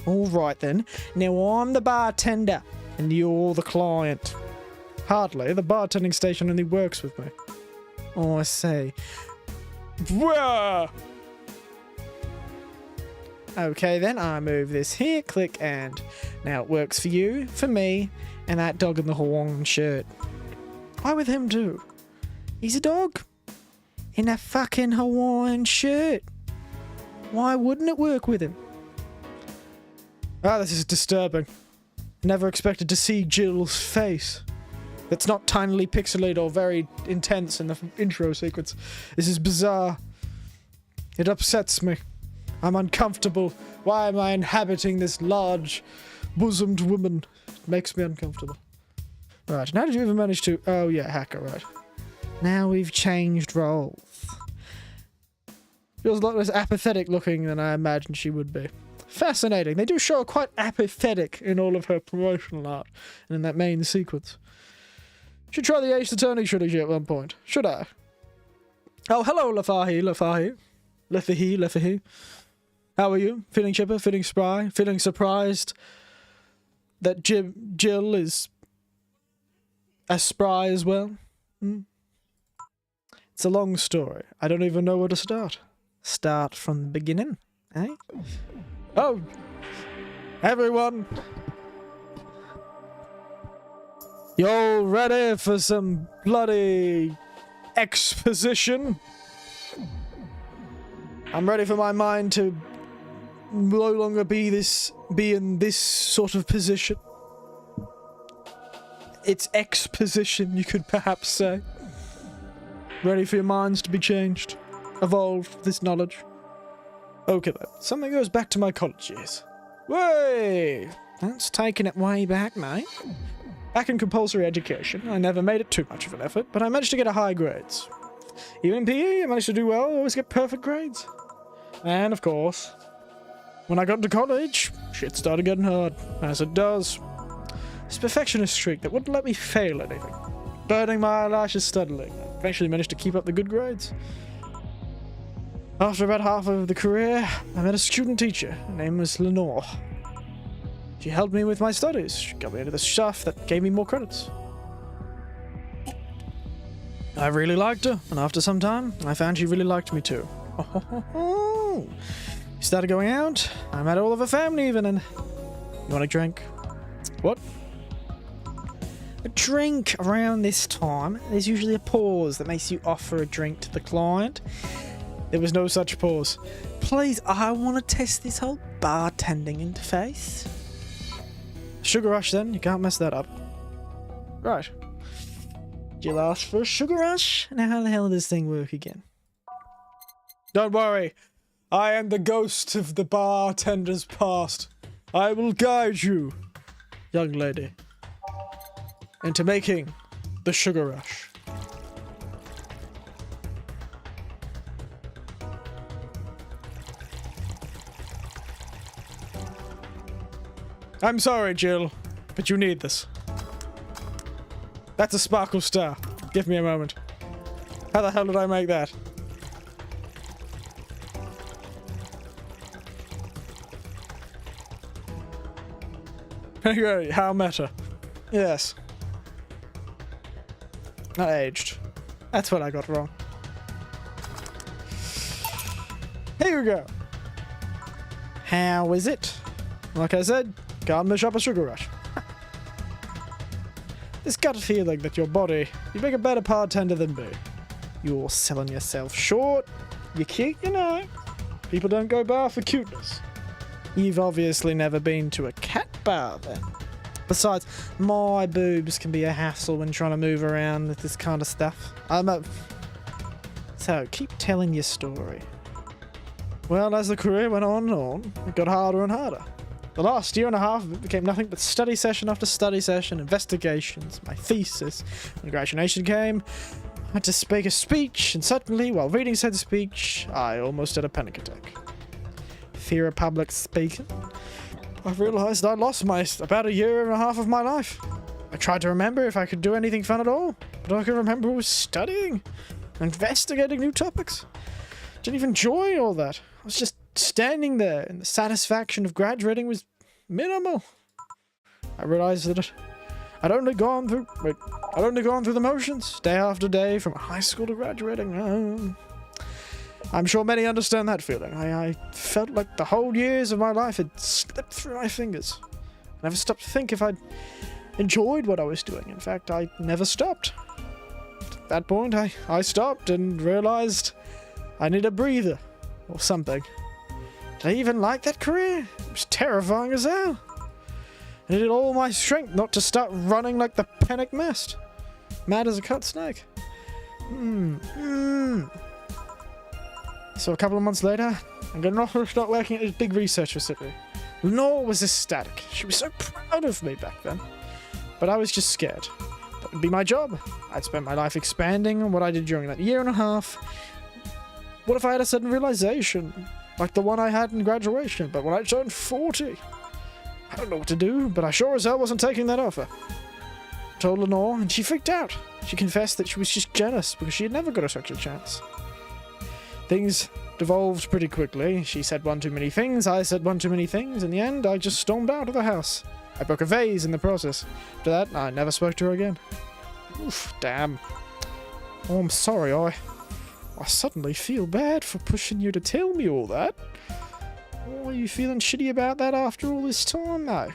Alright then. Now I'm the bartender, and you're the client. Hardly. The bartending station only works with me. Oh, I see. Wah! Okay then, I move this here, click, and now it works for you, for me, and that dog in the Hawaiian shirt. Why with him too? He's a dog. In a fucking Hawaiian shirt. Why wouldn't it work with him? Ah, this is disturbing. Never expected to see Jill's face. That's not tinily pixelated or very intense in the intro sequence. This is bizarre. It upsets me. I'm uncomfortable. Why am I inhabiting this large bosomed woman? It makes me uncomfortable. Right, how did you even manage to... Oh yeah, hacker, right. Now we've changed roles. Feels a lot less apathetic looking than I imagined she would be. Fascinating. They do show her quite apathetic in all of her promotional art and in that main sequence. Should try the Ace Attorney trilogy at one point. Should I? Oh, hello, Lefahi. How are you? Feeling chipper? Feeling spry? Feeling surprised that Jill is as spry as well? It's a long story. I don't even know where to start. Start from the beginning, eh? Oh! Everyone! You all ready for some bloody exposition? I'm ready for my mind to no longer be in this sort of position. It's exposition, you could perhaps say. Ready for your minds to be changed. Evolved this knowledge. Okay then, something goes back to my college years. Way! That's taking it way back, mate. Back in compulsory education, I never made it too much of an effort, but I managed to get a high grades. Even in PE, I managed to do well, always get perfect grades. And of course, when I got into college, shit started getting hard, as it does. This perfectionist streak that wouldn't let me fail anything. Burning my eyelashes steadily. I eventually managed to keep up the good grades. After about half of the career, I met a student teacher. Her name was Lenore. She helped me with my studies. She got me into the stuff that gave me more credits. I really liked her, and after some time, I found she really liked me too. We started going out. I met all of her family even, and... You want a drink? What? A drink around this time. There's usually a pause that makes you offer a drink to the client. There was no such pause. Please, I want to test this whole bartending interface. Sugar rush then, you can't mess that up. Right. Jill asked for a sugar rush? Now how the hell does this thing work again? Don't worry. I am the ghost of the bartender's past. I will guide you, young lady, into making the sugar rush. I'm sorry, Jill, but you need this. That's a sparkle star. Give me a moment. How the hell did I make that? Anyway, how meta. Yes. Not aged. That's what I got wrong. Here we go. How is it? Like I said, can't miss up a sugar rush. This gut feeling that your body, you make a better bartender than me. You're selling yourself short. You're cute, you know. People don't go bar for cuteness. You've obviously never been to a cat bar then. Besides, my boobs can be a hassle when trying to move around with this kind of stuff. So, keep telling your story. Well, as the career went on, it got harder and harder. The last year and a half of it became nothing but study session after study session, investigations, my thesis. When graduation came, I had to speak a speech, and suddenly, while reading said speech, I almost had a panic attack. Fear of public speaking. I realized I lost about a year and a half of my life. I tried to remember if I could do anything fun at all, but all I could remember was studying, investigating new topics. Didn't even enjoy all that. I was just standing there, and the satisfaction of graduating was minimal. I realized that I'd only gone through the motions, day after day, from high school to graduating. I'm sure many understand that feeling. I felt like the whole years of my life had slipped through my fingers. I never stopped to think if I'd enjoyed what I was doing. In fact, I never stopped. At that point, I stopped and realized I need a breather or something. Did I even like that career? It was terrifying as hell. I needed all my strength not to start running like the panic mist. Mad as a cut snake. So a couple of months later, I'm going to start working at this big research facility. Lenore was ecstatic. She was so proud of me back then. But I was just scared. That would be my job. I'd spent my life expanding on what I did during that year and a half. What if I had a sudden realization? Like the one I had in graduation, but when I turned 40. I don't know what to do, but I sure as hell wasn't taking that offer. I told Lenore, and she freaked out. She confessed that she was just jealous because she had never got such a chance. Things devolved pretty quickly. She said one too many things, I said one too many things. In the end, I just stormed out of the house. I broke a vase in the process. After that, I never spoke to her again. Oof, damn. Oh, I'm sorry, I suddenly feel bad for pushing you to tell me all that. Oh, are you feeling shitty about that after all this time, though?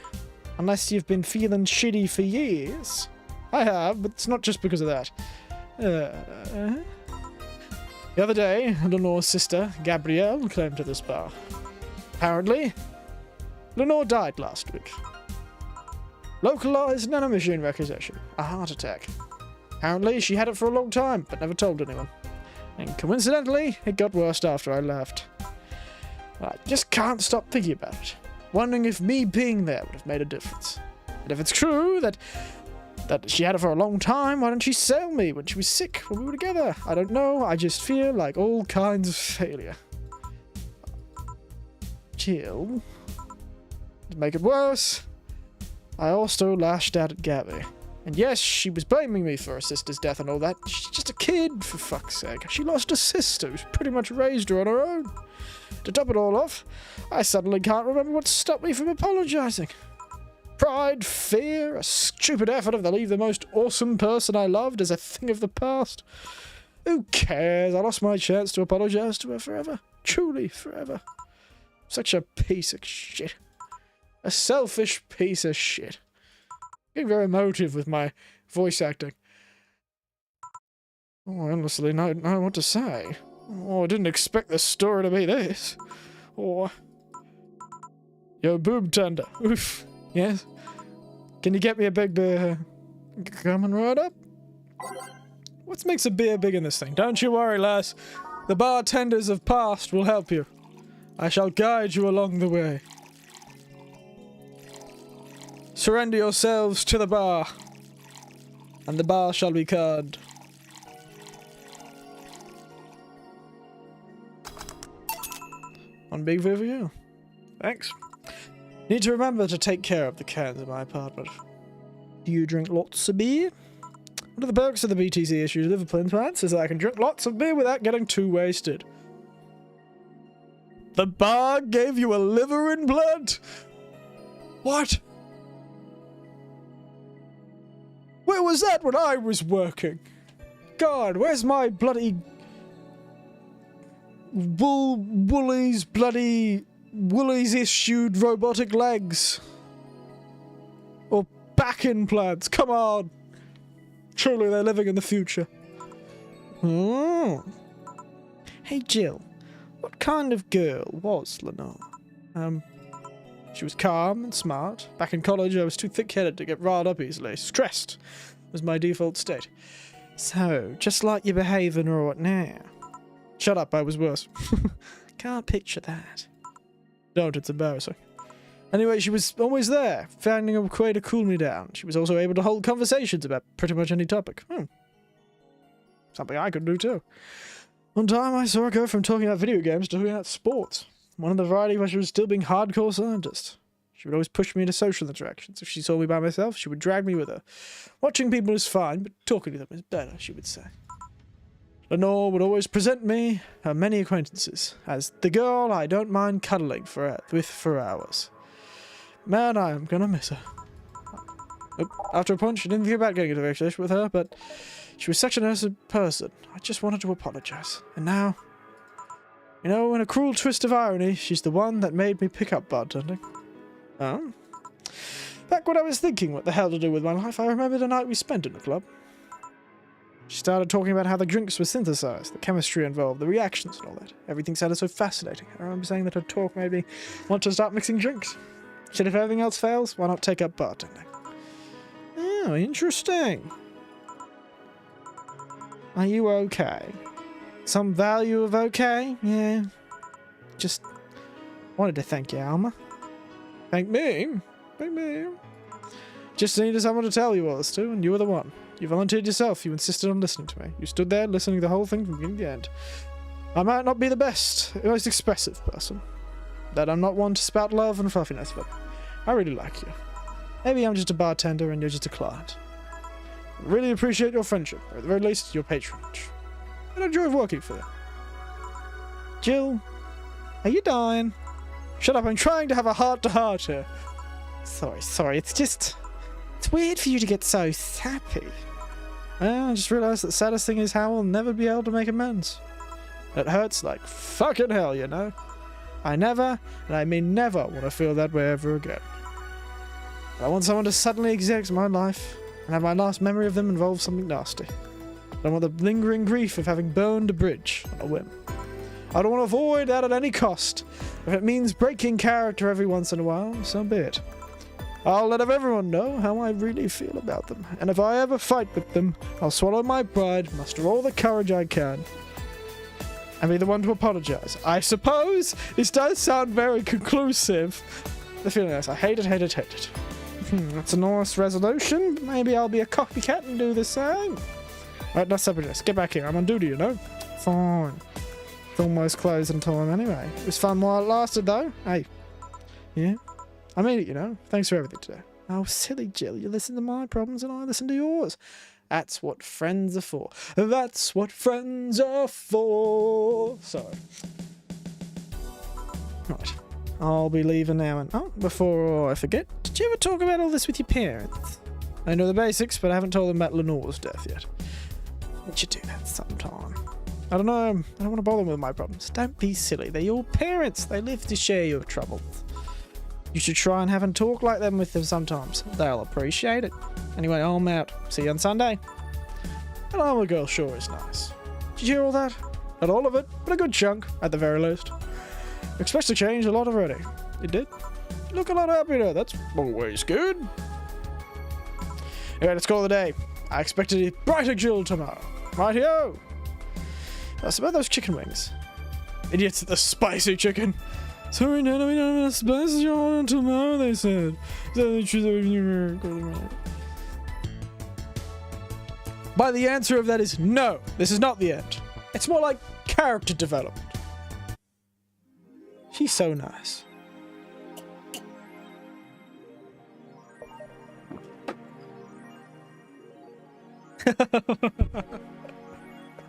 Unless you've been feeling shitty for years. I have, but it's not just because of that. The other day, Lenore's sister, Gabrielle, came to this bar. Apparently, Lenore died last week. Localized nanomachine requisition. A heart attack. Apparently, she had it for a long time, but never told anyone. And coincidentally, it got worse after I left. I just can't stop thinking about it. Wondering if me being there would have made a difference. And if it's true that she had it for a long time, why didn't she sell me when she was sick when we were together? I don't know, I just feel like all kinds of failure. Jill. To make it worse, I also lashed out at Gabby. And yes, she was blaming me for her sister's death and all that. She's just a kid, for fuck's sake. She lost a sister who's pretty much raised her on her own. To top it all off, I suddenly can't remember what stopped me from apologizing. Pride, fear, a stupid effort to leave the most awesome person I loved as a thing of the past. Who cares? I lost my chance to apologize to her forever. Truly forever. Such a piece of shit. A selfish piece of shit. Getting very emotive with my voice acting. Oh, I honestly don't know what to say. Oh, I didn't expect this story to be this. Oh. Yo, boob tender. Oof. Yes? Can you get me a big beer? Coming right up? What makes a beer big in this thing? Don't you worry, lass. The bartenders of past will help you. I shall guide you along the way. Surrender yourselves to the bar, and the bar shall be card. One big beer for you. Thanks. Need to remember to take care of the cans in my apartment. Do you drink lots of beer? One of the perks of the BTC issued liver implants is that I can drink lots of beer without getting too wasted. The bar gave you a liver implant? What? Where was that when I was working? God, where's my bloody... Woolies issued robotic legs? Or back implants? Come on! Truly, they're living in the future. Oh. Hey, Jill. What kind of girl was Lenore? She was calm and smart. Back in college, I was too thick-headed to get riled up easily. Stressed was my default state. So, just like you're behaving right now. Shut up, I was worse. Can't picture that. Don't, it's embarrassing. Anyway, she was always there, finding a way to cool me down. She was also able to hold conversations about pretty much any topic. Something I could do too. One time I saw her go from talking about video games to talking about sports. One of the variety where she was still being hardcore scientist. She would always push me into social interactions. If she saw me by myself, she would drag me with her. Watching people is fine, but talking to them is better, she would say. Lenore would always present me, her many acquaintances, as the girl I don't mind cuddling with for hours. Man, I am gonna miss her. After a point, she didn't think about getting into a relationship with her, but she was such an innocent person. I just wanted to apologize. And now, you know, in a cruel twist of irony, she's the one that made me pick up bartending. Oh? Back when I was thinking what the hell to do with my life, I remembered a night we spent in the club. She started talking about how the drinks were synthesized, the chemistry involved, the reactions and all that. Everything sounded so fascinating. I remember saying that her talk made me want to start mixing drinks. She said if everything else fails, why not take up bartending? Oh, interesting. Are you okay? some value of okay. Yeah. Just wanted to thank you, Alma. Thank me? Thank me? Just needed someone to tell you all this to, and you were the one. You volunteered yourself. You insisted on listening to me. You stood there listening to the whole thing from beginning to the end. I might not be the best, most expressive person. That I'm not one to spout love and fluffiness, but I really like you. Maybe I'm just a bartender and you're just a client. I really appreciate your friendship, or at the very least, your patronage. I enjoy working for you. Jill, are you dying? Shut up, I'm trying to have a heart-to-heart here. Sorry, it's weird for you to get so sappy. Well, I just realised that the saddest thing is how we'll never be able to make amends. It hurts like fucking hell, you know? I never, and I mean never, want to feel that way ever again. I want someone to suddenly exit my life, and have my last memory of them involve something nasty. I don't want the lingering grief of having burned a bridge on a whim. I don't want to avoid that at any cost. If it means breaking character every once in a while, so be it. I'll let everyone know how I really feel about them, and if I ever fight with them, I'll swallow my pride, muster all the courage I can, and be the one to apologize. I suppose this does sound very conclusive. The feeling is, I hate it. That's a nice resolution, but maybe I'll be a copycat and do the same. Right, that's separate. Get back here, I'm on duty, you know? Fine. It's almost closing time anyway. It was fun while it lasted, though. Hey. Yeah? I mean it, you know. Thanks for everything today. Oh, silly Jill. You listen to my problems and I listen to yours. That's what friends are for. That's what friends are for. Sorry. Right. I'll be leaving now and... Oh, before I forget, did you ever talk about all this with your parents? I know the basics, but I haven't told them about Lenore's death yet. We should do that sometime. I don't know. I don't want to bother them with my problems. Don't be silly. They're your parents. They live to share your troubles. You should try and have a talk like them with them sometimes. They'll appreciate it. Anyway, I'm out. See you on Sunday. That Alma girl sure is nice. Did you hear all that? Not all of it, but a good chunk, at the very least. Expect to change a lot already. It did? You look a lot happier. That's always good. Anyway, let's call it a day. I expected a brighter Jill tomorrow. Rightio. That's about those chicken wings. Idiots at the spicy chicken. Sorry, Nana, we don't have a spicy on tomorrow, they said. But the answer of that is no. This is not the end. It's more like character development. She's so nice.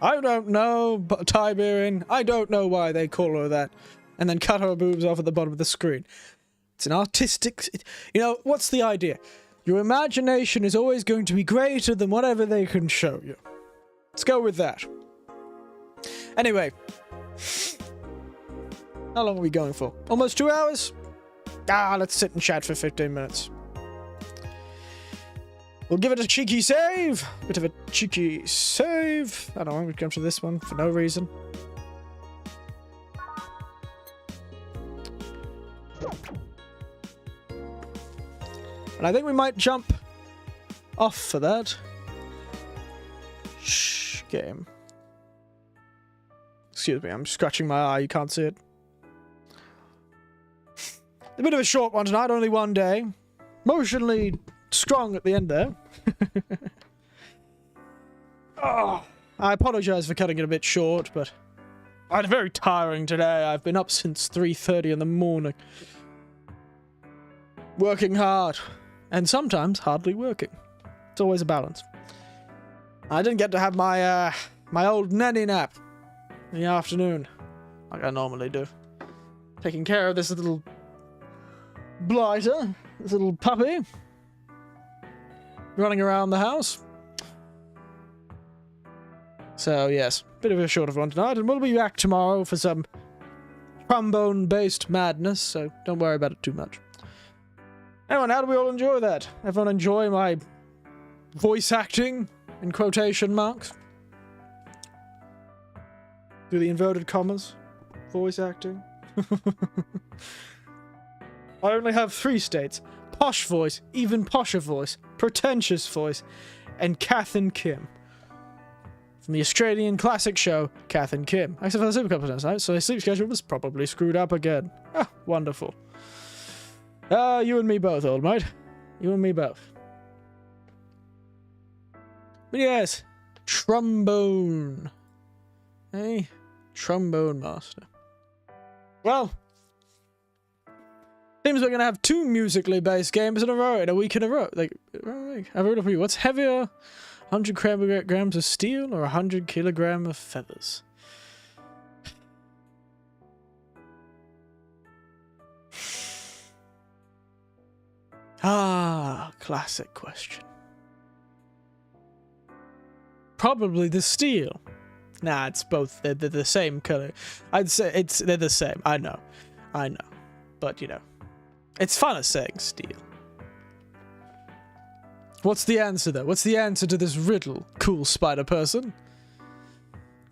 I don't know, Tiberian. I don't know why they call her that. And then cut her boobs off at the bottom of the screen. It's an artistic... You know, what's the idea? Your imagination is always going to be greater than whatever they can show you. Let's go with that. Anyway. How long are we going for? Almost 2 hours? Let's sit and chat for 15 minutes. We'll give it a cheeky save. Bit of a cheeky save. I don't know, we come to this one for no reason. And I think we might jump off for that. Shh, game. Excuse me, I'm scratching my eye, you can't see it. A bit of a short one tonight, only one day. Emotionally strong at the end there. Oh, I apologise for cutting it a bit short, but I had a very tiring today. I've been up since 3:30 in the morning. Working hard. And sometimes hardly working. It's always a balance. I didn't get to have my my old nanny nap in the afternoon, like I normally do. Taking care of this little blighter, this little puppy, running around the house. So yes, bit of a short one tonight, and we'll be back tomorrow for some trombone-based madness, so don't worry about it too much. Anyway, how do we all enjoy that? Everyone enjoy my voice acting, in quotation marks? Do the inverted commas? Voice acting? I only have 3 states. Posh voice, even posher voice, pretentious voice, and Kath and Kim. from the Australian classic show, Kath and Kim. I fell asleep a couple of times tonight, so my sleep schedule was probably screwed up again. Ah, wonderful. You and me both, old mate. You and me both. But yes, trombone. Hey, trombone master. Well, seems we're gonna have 2 musically based games in a row, in a week in a row. Like, I wrote it for you. What's heavier? 100 grams of steel or 100 kilograms of feathers? Ah, classic question. Probably the steel. Nah, it's both. They're the same color. I'd say they're the same. I know. But, you know, it's fun as saying steel. What's the answer, though? What's the answer to this riddle, cool spider person?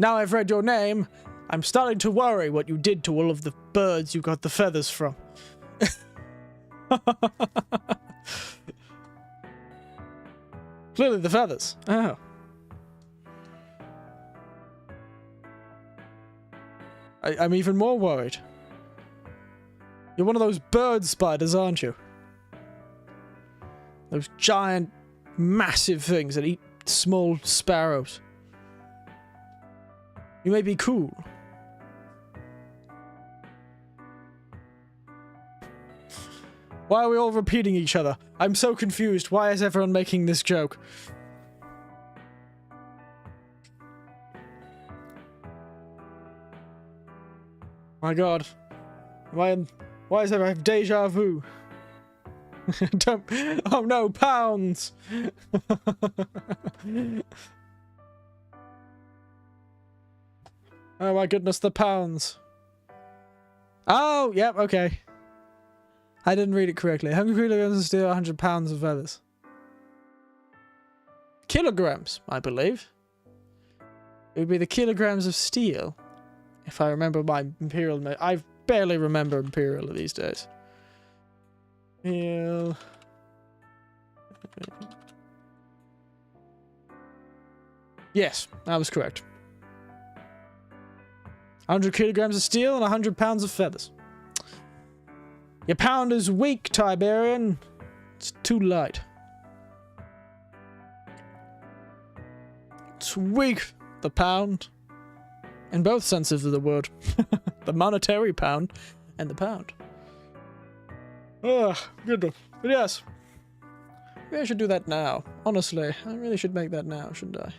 Now I've read your name, I'm starting to worry what you did to all of the birds you got the feathers from. Clearly the feathers. Oh. I'm even more worried. You're one of those bird spiders, aren't you? Those giant, massive things that eat small sparrows. You may be cool. Why are we all repeating each other? I'm so confused. Why is everyone making this joke? My god. Why is there I have deja vu? Don't. Oh no, pounds! Oh my goodness, the pounds. Oh, yep, okay. I didn't read it correctly. 100 kilograms of steel, 100 pounds of feathers. Kilograms, I believe. It would be the kilograms of steel. If I remember my imperial... I barely remember imperial these days. Yes, that was correct. 100 kilograms of steel and 100 pounds of feathers. Your pound is weak, Tiberian. It's too light. It's weak, the pound. In both senses of the word. The monetary pound and the pound. Ugh, good. But yes. Maybe I should do that now. Honestly, I really should make that now, shouldn't I?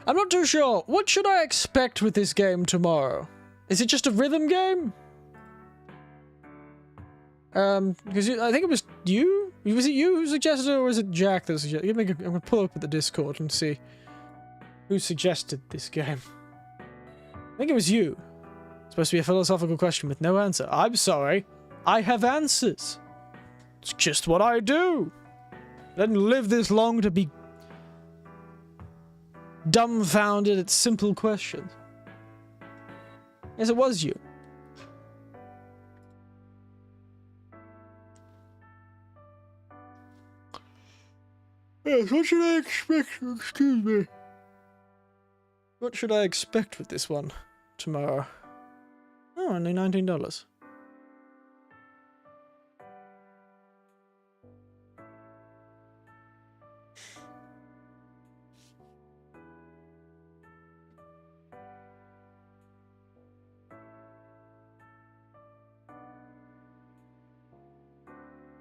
I'm not too sure. What should I expect with this game tomorrow? Is it just a rhythm game? Because I think it was you? Was it you who suggested it, or was it Jack that suggested it? I'm going to pull up at the Discord and see who suggested this game. I think it was you. It's supposed to be a philosophical question with no answer. I'm sorry. I have answers. It's just what I do. I didn't live this long to be dumbfounded at simple questions. Yes, it was you. Yes, what should I expect? Excuse me. What should I expect with this one tomorrow? Oh, only $19.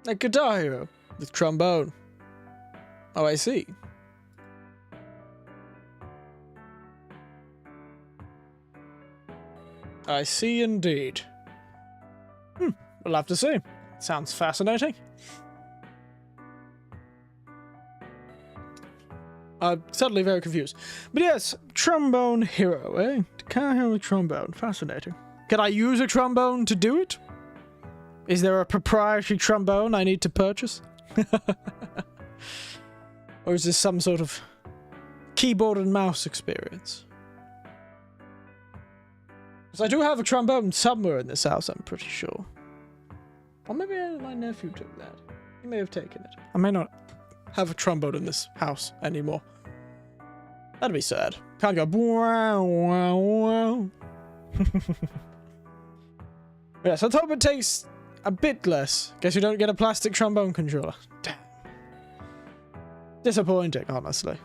A Guitar Hero with trombone. Oh, I see. I see indeed. We'll have to see. Sounds fascinating. I'm suddenly very confused. But yes, trombone hero, eh? Guitar Hero with trombone. Fascinating. Can I use a trombone to do it? Is there a proprietary trombone I need to purchase? Or is this some sort of keyboard and mouse experience? Because I do have a trombone somewhere in this house, I'm pretty sure. Or maybe my nephew took that. He may have taken it. I may not have a trombone in this house anymore. That'd be sad. Can't go wow, wow, wow. Yeah, so let's hope it takes a bit less. Guess you don't get a plastic trombone controller. Damn. Disappointing, honestly.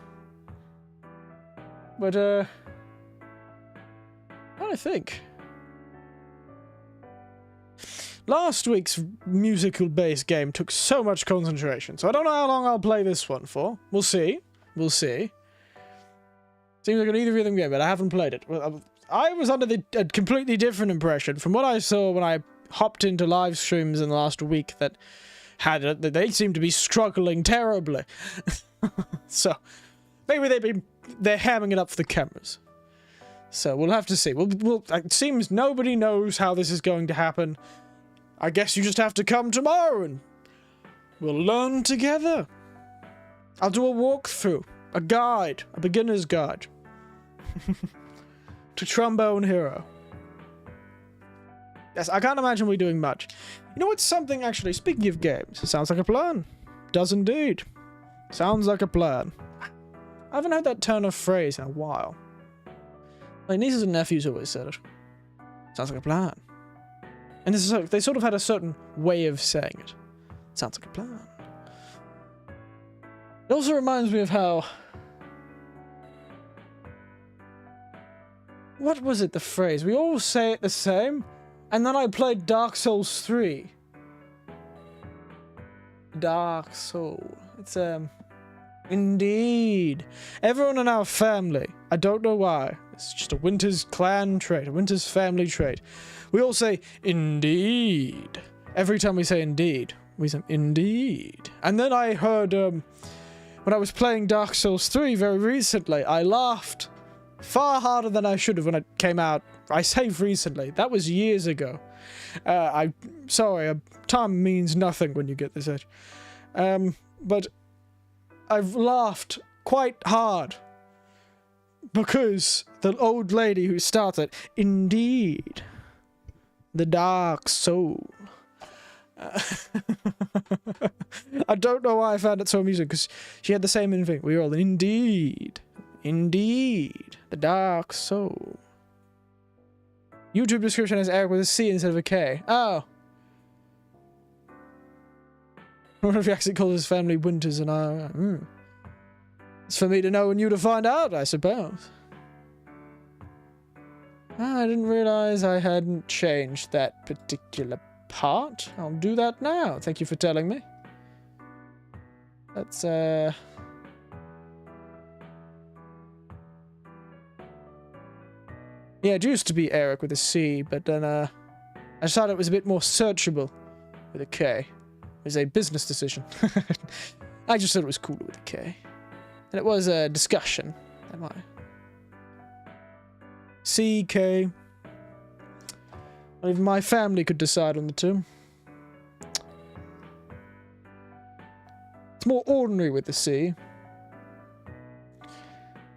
But, what do I think? Last week's musical-based game took so much concentration, so I don't know how long I'll play this one for. We'll see. We'll see. Seems like an easy rhythm game, but I haven't played it. I was under a completely different impression from what I saw when I hopped into live streams in the last week that they seemed to be struggling terribly. So maybe they're hamming it up for the cameras. So we'll have to see. It seems nobody knows how this is going to happen. I guess you just have to come tomorrow and we'll learn together. I'll do a walkthrough, a guide, a beginner's guide to Trombone Hero. Yes, I can't imagine we're doing much. You know what's something, actually, speaking of games, it sounds like a plan. Does indeed. Sounds like a plan. I haven't heard that turn of phrase in a while. My nieces and nephews always said it. Sounds like a plan. And they sort of had a certain way of saying it. Sounds like a plan. It also reminds me of how... What was it, the phrase? We all say it the same, and then I played Dark Souls 3. Dark Soul. It's, Indeed. Everyone in our family, I don't know why, it's just a Winter's clan trait, a Winter's family trait. We all say, indeed. Every time we say indeed, we say, indeed. And then I heard, when I was playing Dark Souls 3 very recently, I laughed far harder than I should have when it came out. I say recently, that was years ago. Sorry, time means nothing when you get this age. But I've laughed quite hard because the old lady who started, indeed, the Dark Soul. I don't know why I found it so amusing, because she had the same thing. We were all, indeed, indeed, the Dark Soul. YouTube description has Eric with a C instead of a K. Oh. What if he actually calls his family Winters and I... It's for me to know and you to find out, I suppose. I didn't realize I hadn't changed that particular part. I'll do that now. Thank you for telling me. Let's, Yeah, it used to be Eric with a C, but then, I just thought it was a bit more searchable with a K. It was a business decision. I just thought it was cooler with a K. And it was a discussion. Am I? C-K. Not even my family could decide on the two. It's more ordinary with the C.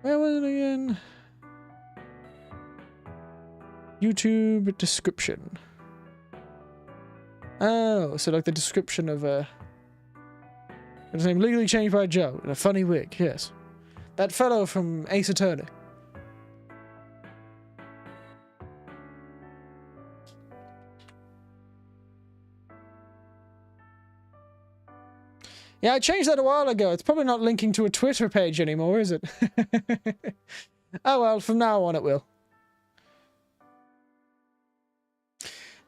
Where was it again? YouTube description. Oh, so like the description of his name legally changed by Joe in a funny wig, yes. That fellow from Ace Attorney. Yeah, I changed that a while ago. It's probably not linking to a Twitter page anymore, is it? Oh well, from now on it will.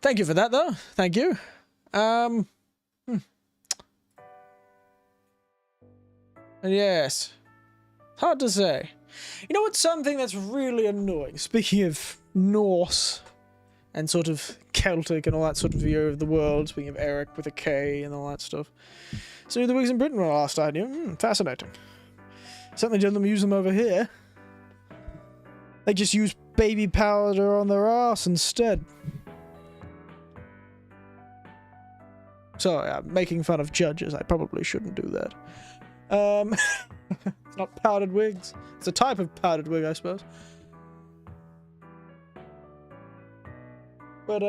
Thank you for that, though. Thank you. Yes. Hard to say. You know what's something that's really annoying? Speaking of Norse and sort of Celtic and all that sort of view of the world, speaking of Eric with a K and all that stuff. So the wigs in Britain were last I knew. Fascinating. Certainly don't use them over here. They just use baby powder on their arse instead. Sorry, I'm making fun of judges. I probably shouldn't do that. It's not powdered wigs. It's a type of powdered wig, I suppose. But,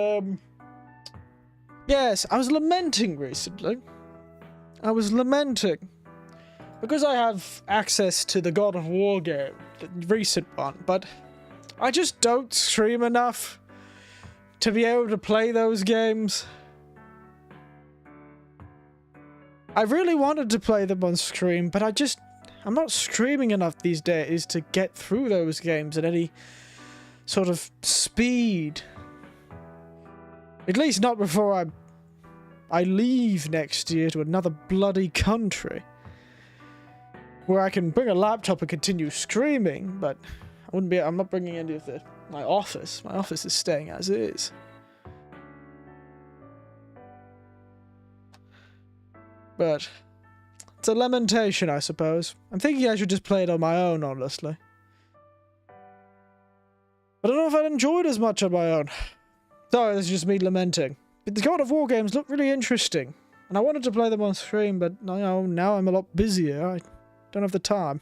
yes, I was lamenting recently I was lamenting. Because I have access to the God of War game, the recent one, but I just don't stream enough to be able to play those games. I really wanted to play them on stream, but I'm not streaming enough these days to get through those games at any sort of speed. At least not before I leave next year to another bloody country. Where I can bring a laptop and continue streaming, but I'm not bringing any of my office. My office is staying as is. But it's a lamentation, I suppose. I'm thinking I should just play it on my own, honestly. I don't know if I'd enjoy it as much on my own. Sorry, this is just me lamenting. But the God of War games look really interesting. And I wanted to play them on stream, but now I'm a lot busier. I don't have the time.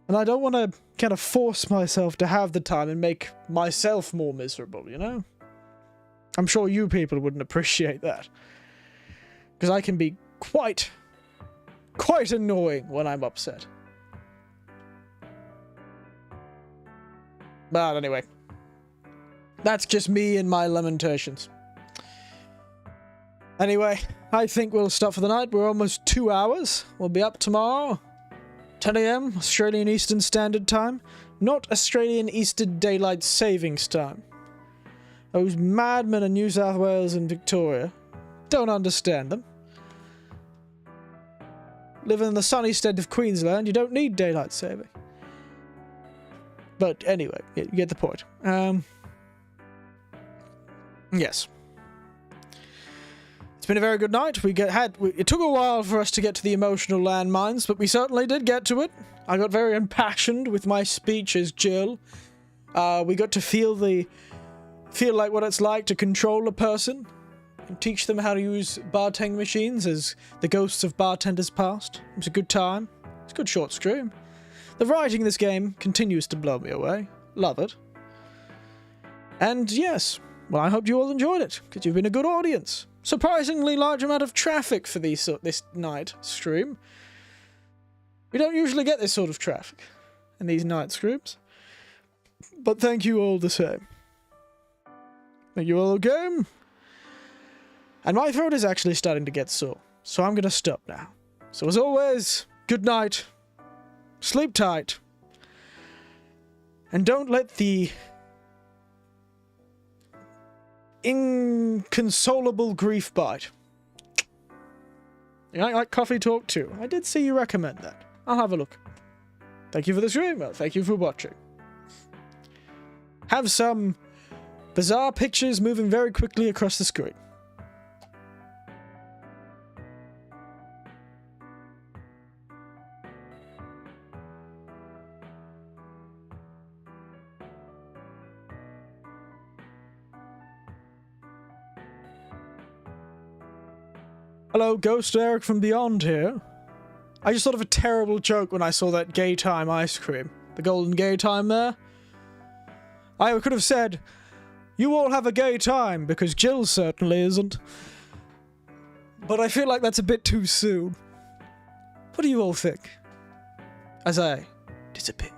And I don't want to kind of force myself to have the time and make myself more miserable, you know? I'm sure you people wouldn't appreciate that. Because I can be quite annoying when I'm upset. But anyway. That's just me and my lamentations. Anyway, I think we'll stop for the night. We're almost 2 hours. We'll be up tomorrow. 10 AM, Australian Eastern Standard Time. Not Australian Eastern Daylight Savings Time. Those madmen in New South Wales and Victoria. Don't understand them. Living in the sunny state of Queensland, you don't need daylight saving. But anyway, you get the point. Yes. It's been a very good night. It took a while for us to get to the emotional landmines, but we certainly did get to it. I got very impassioned with my speech as Jill. We got to feel like what it's like to control a person and teach them how to use bartending machines as the ghosts of bartenders past. It was a good time. It's a good short stream. The writing in this game continues to blow me away. Love it. And yes, well, I hope you all enjoyed it, because you've been a good audience. Surprisingly large amount of traffic for this night stream. We don't usually get this sort of traffic in these night streams. But thank you all the same. Thank you all again. And my throat is actually starting to get sore, so I'm going to stop now. So as always, good night. Sleep tight. And don't let the inconsolable grief bite. You like coffee talk too? I did see you recommend that. I'll have a look. Thank you for the stream. Well, thank you for watching. Have some bizarre pictures moving very quickly across the screen. Hello, Ghost Eric from Beyond here. I just thought of a terrible joke when I saw that Gay Time ice cream. The golden gay time there. I could have said, you all have a gay time, because Jill certainly isn't. But I feel like that's a bit too soon. What do you all think? As I disappear.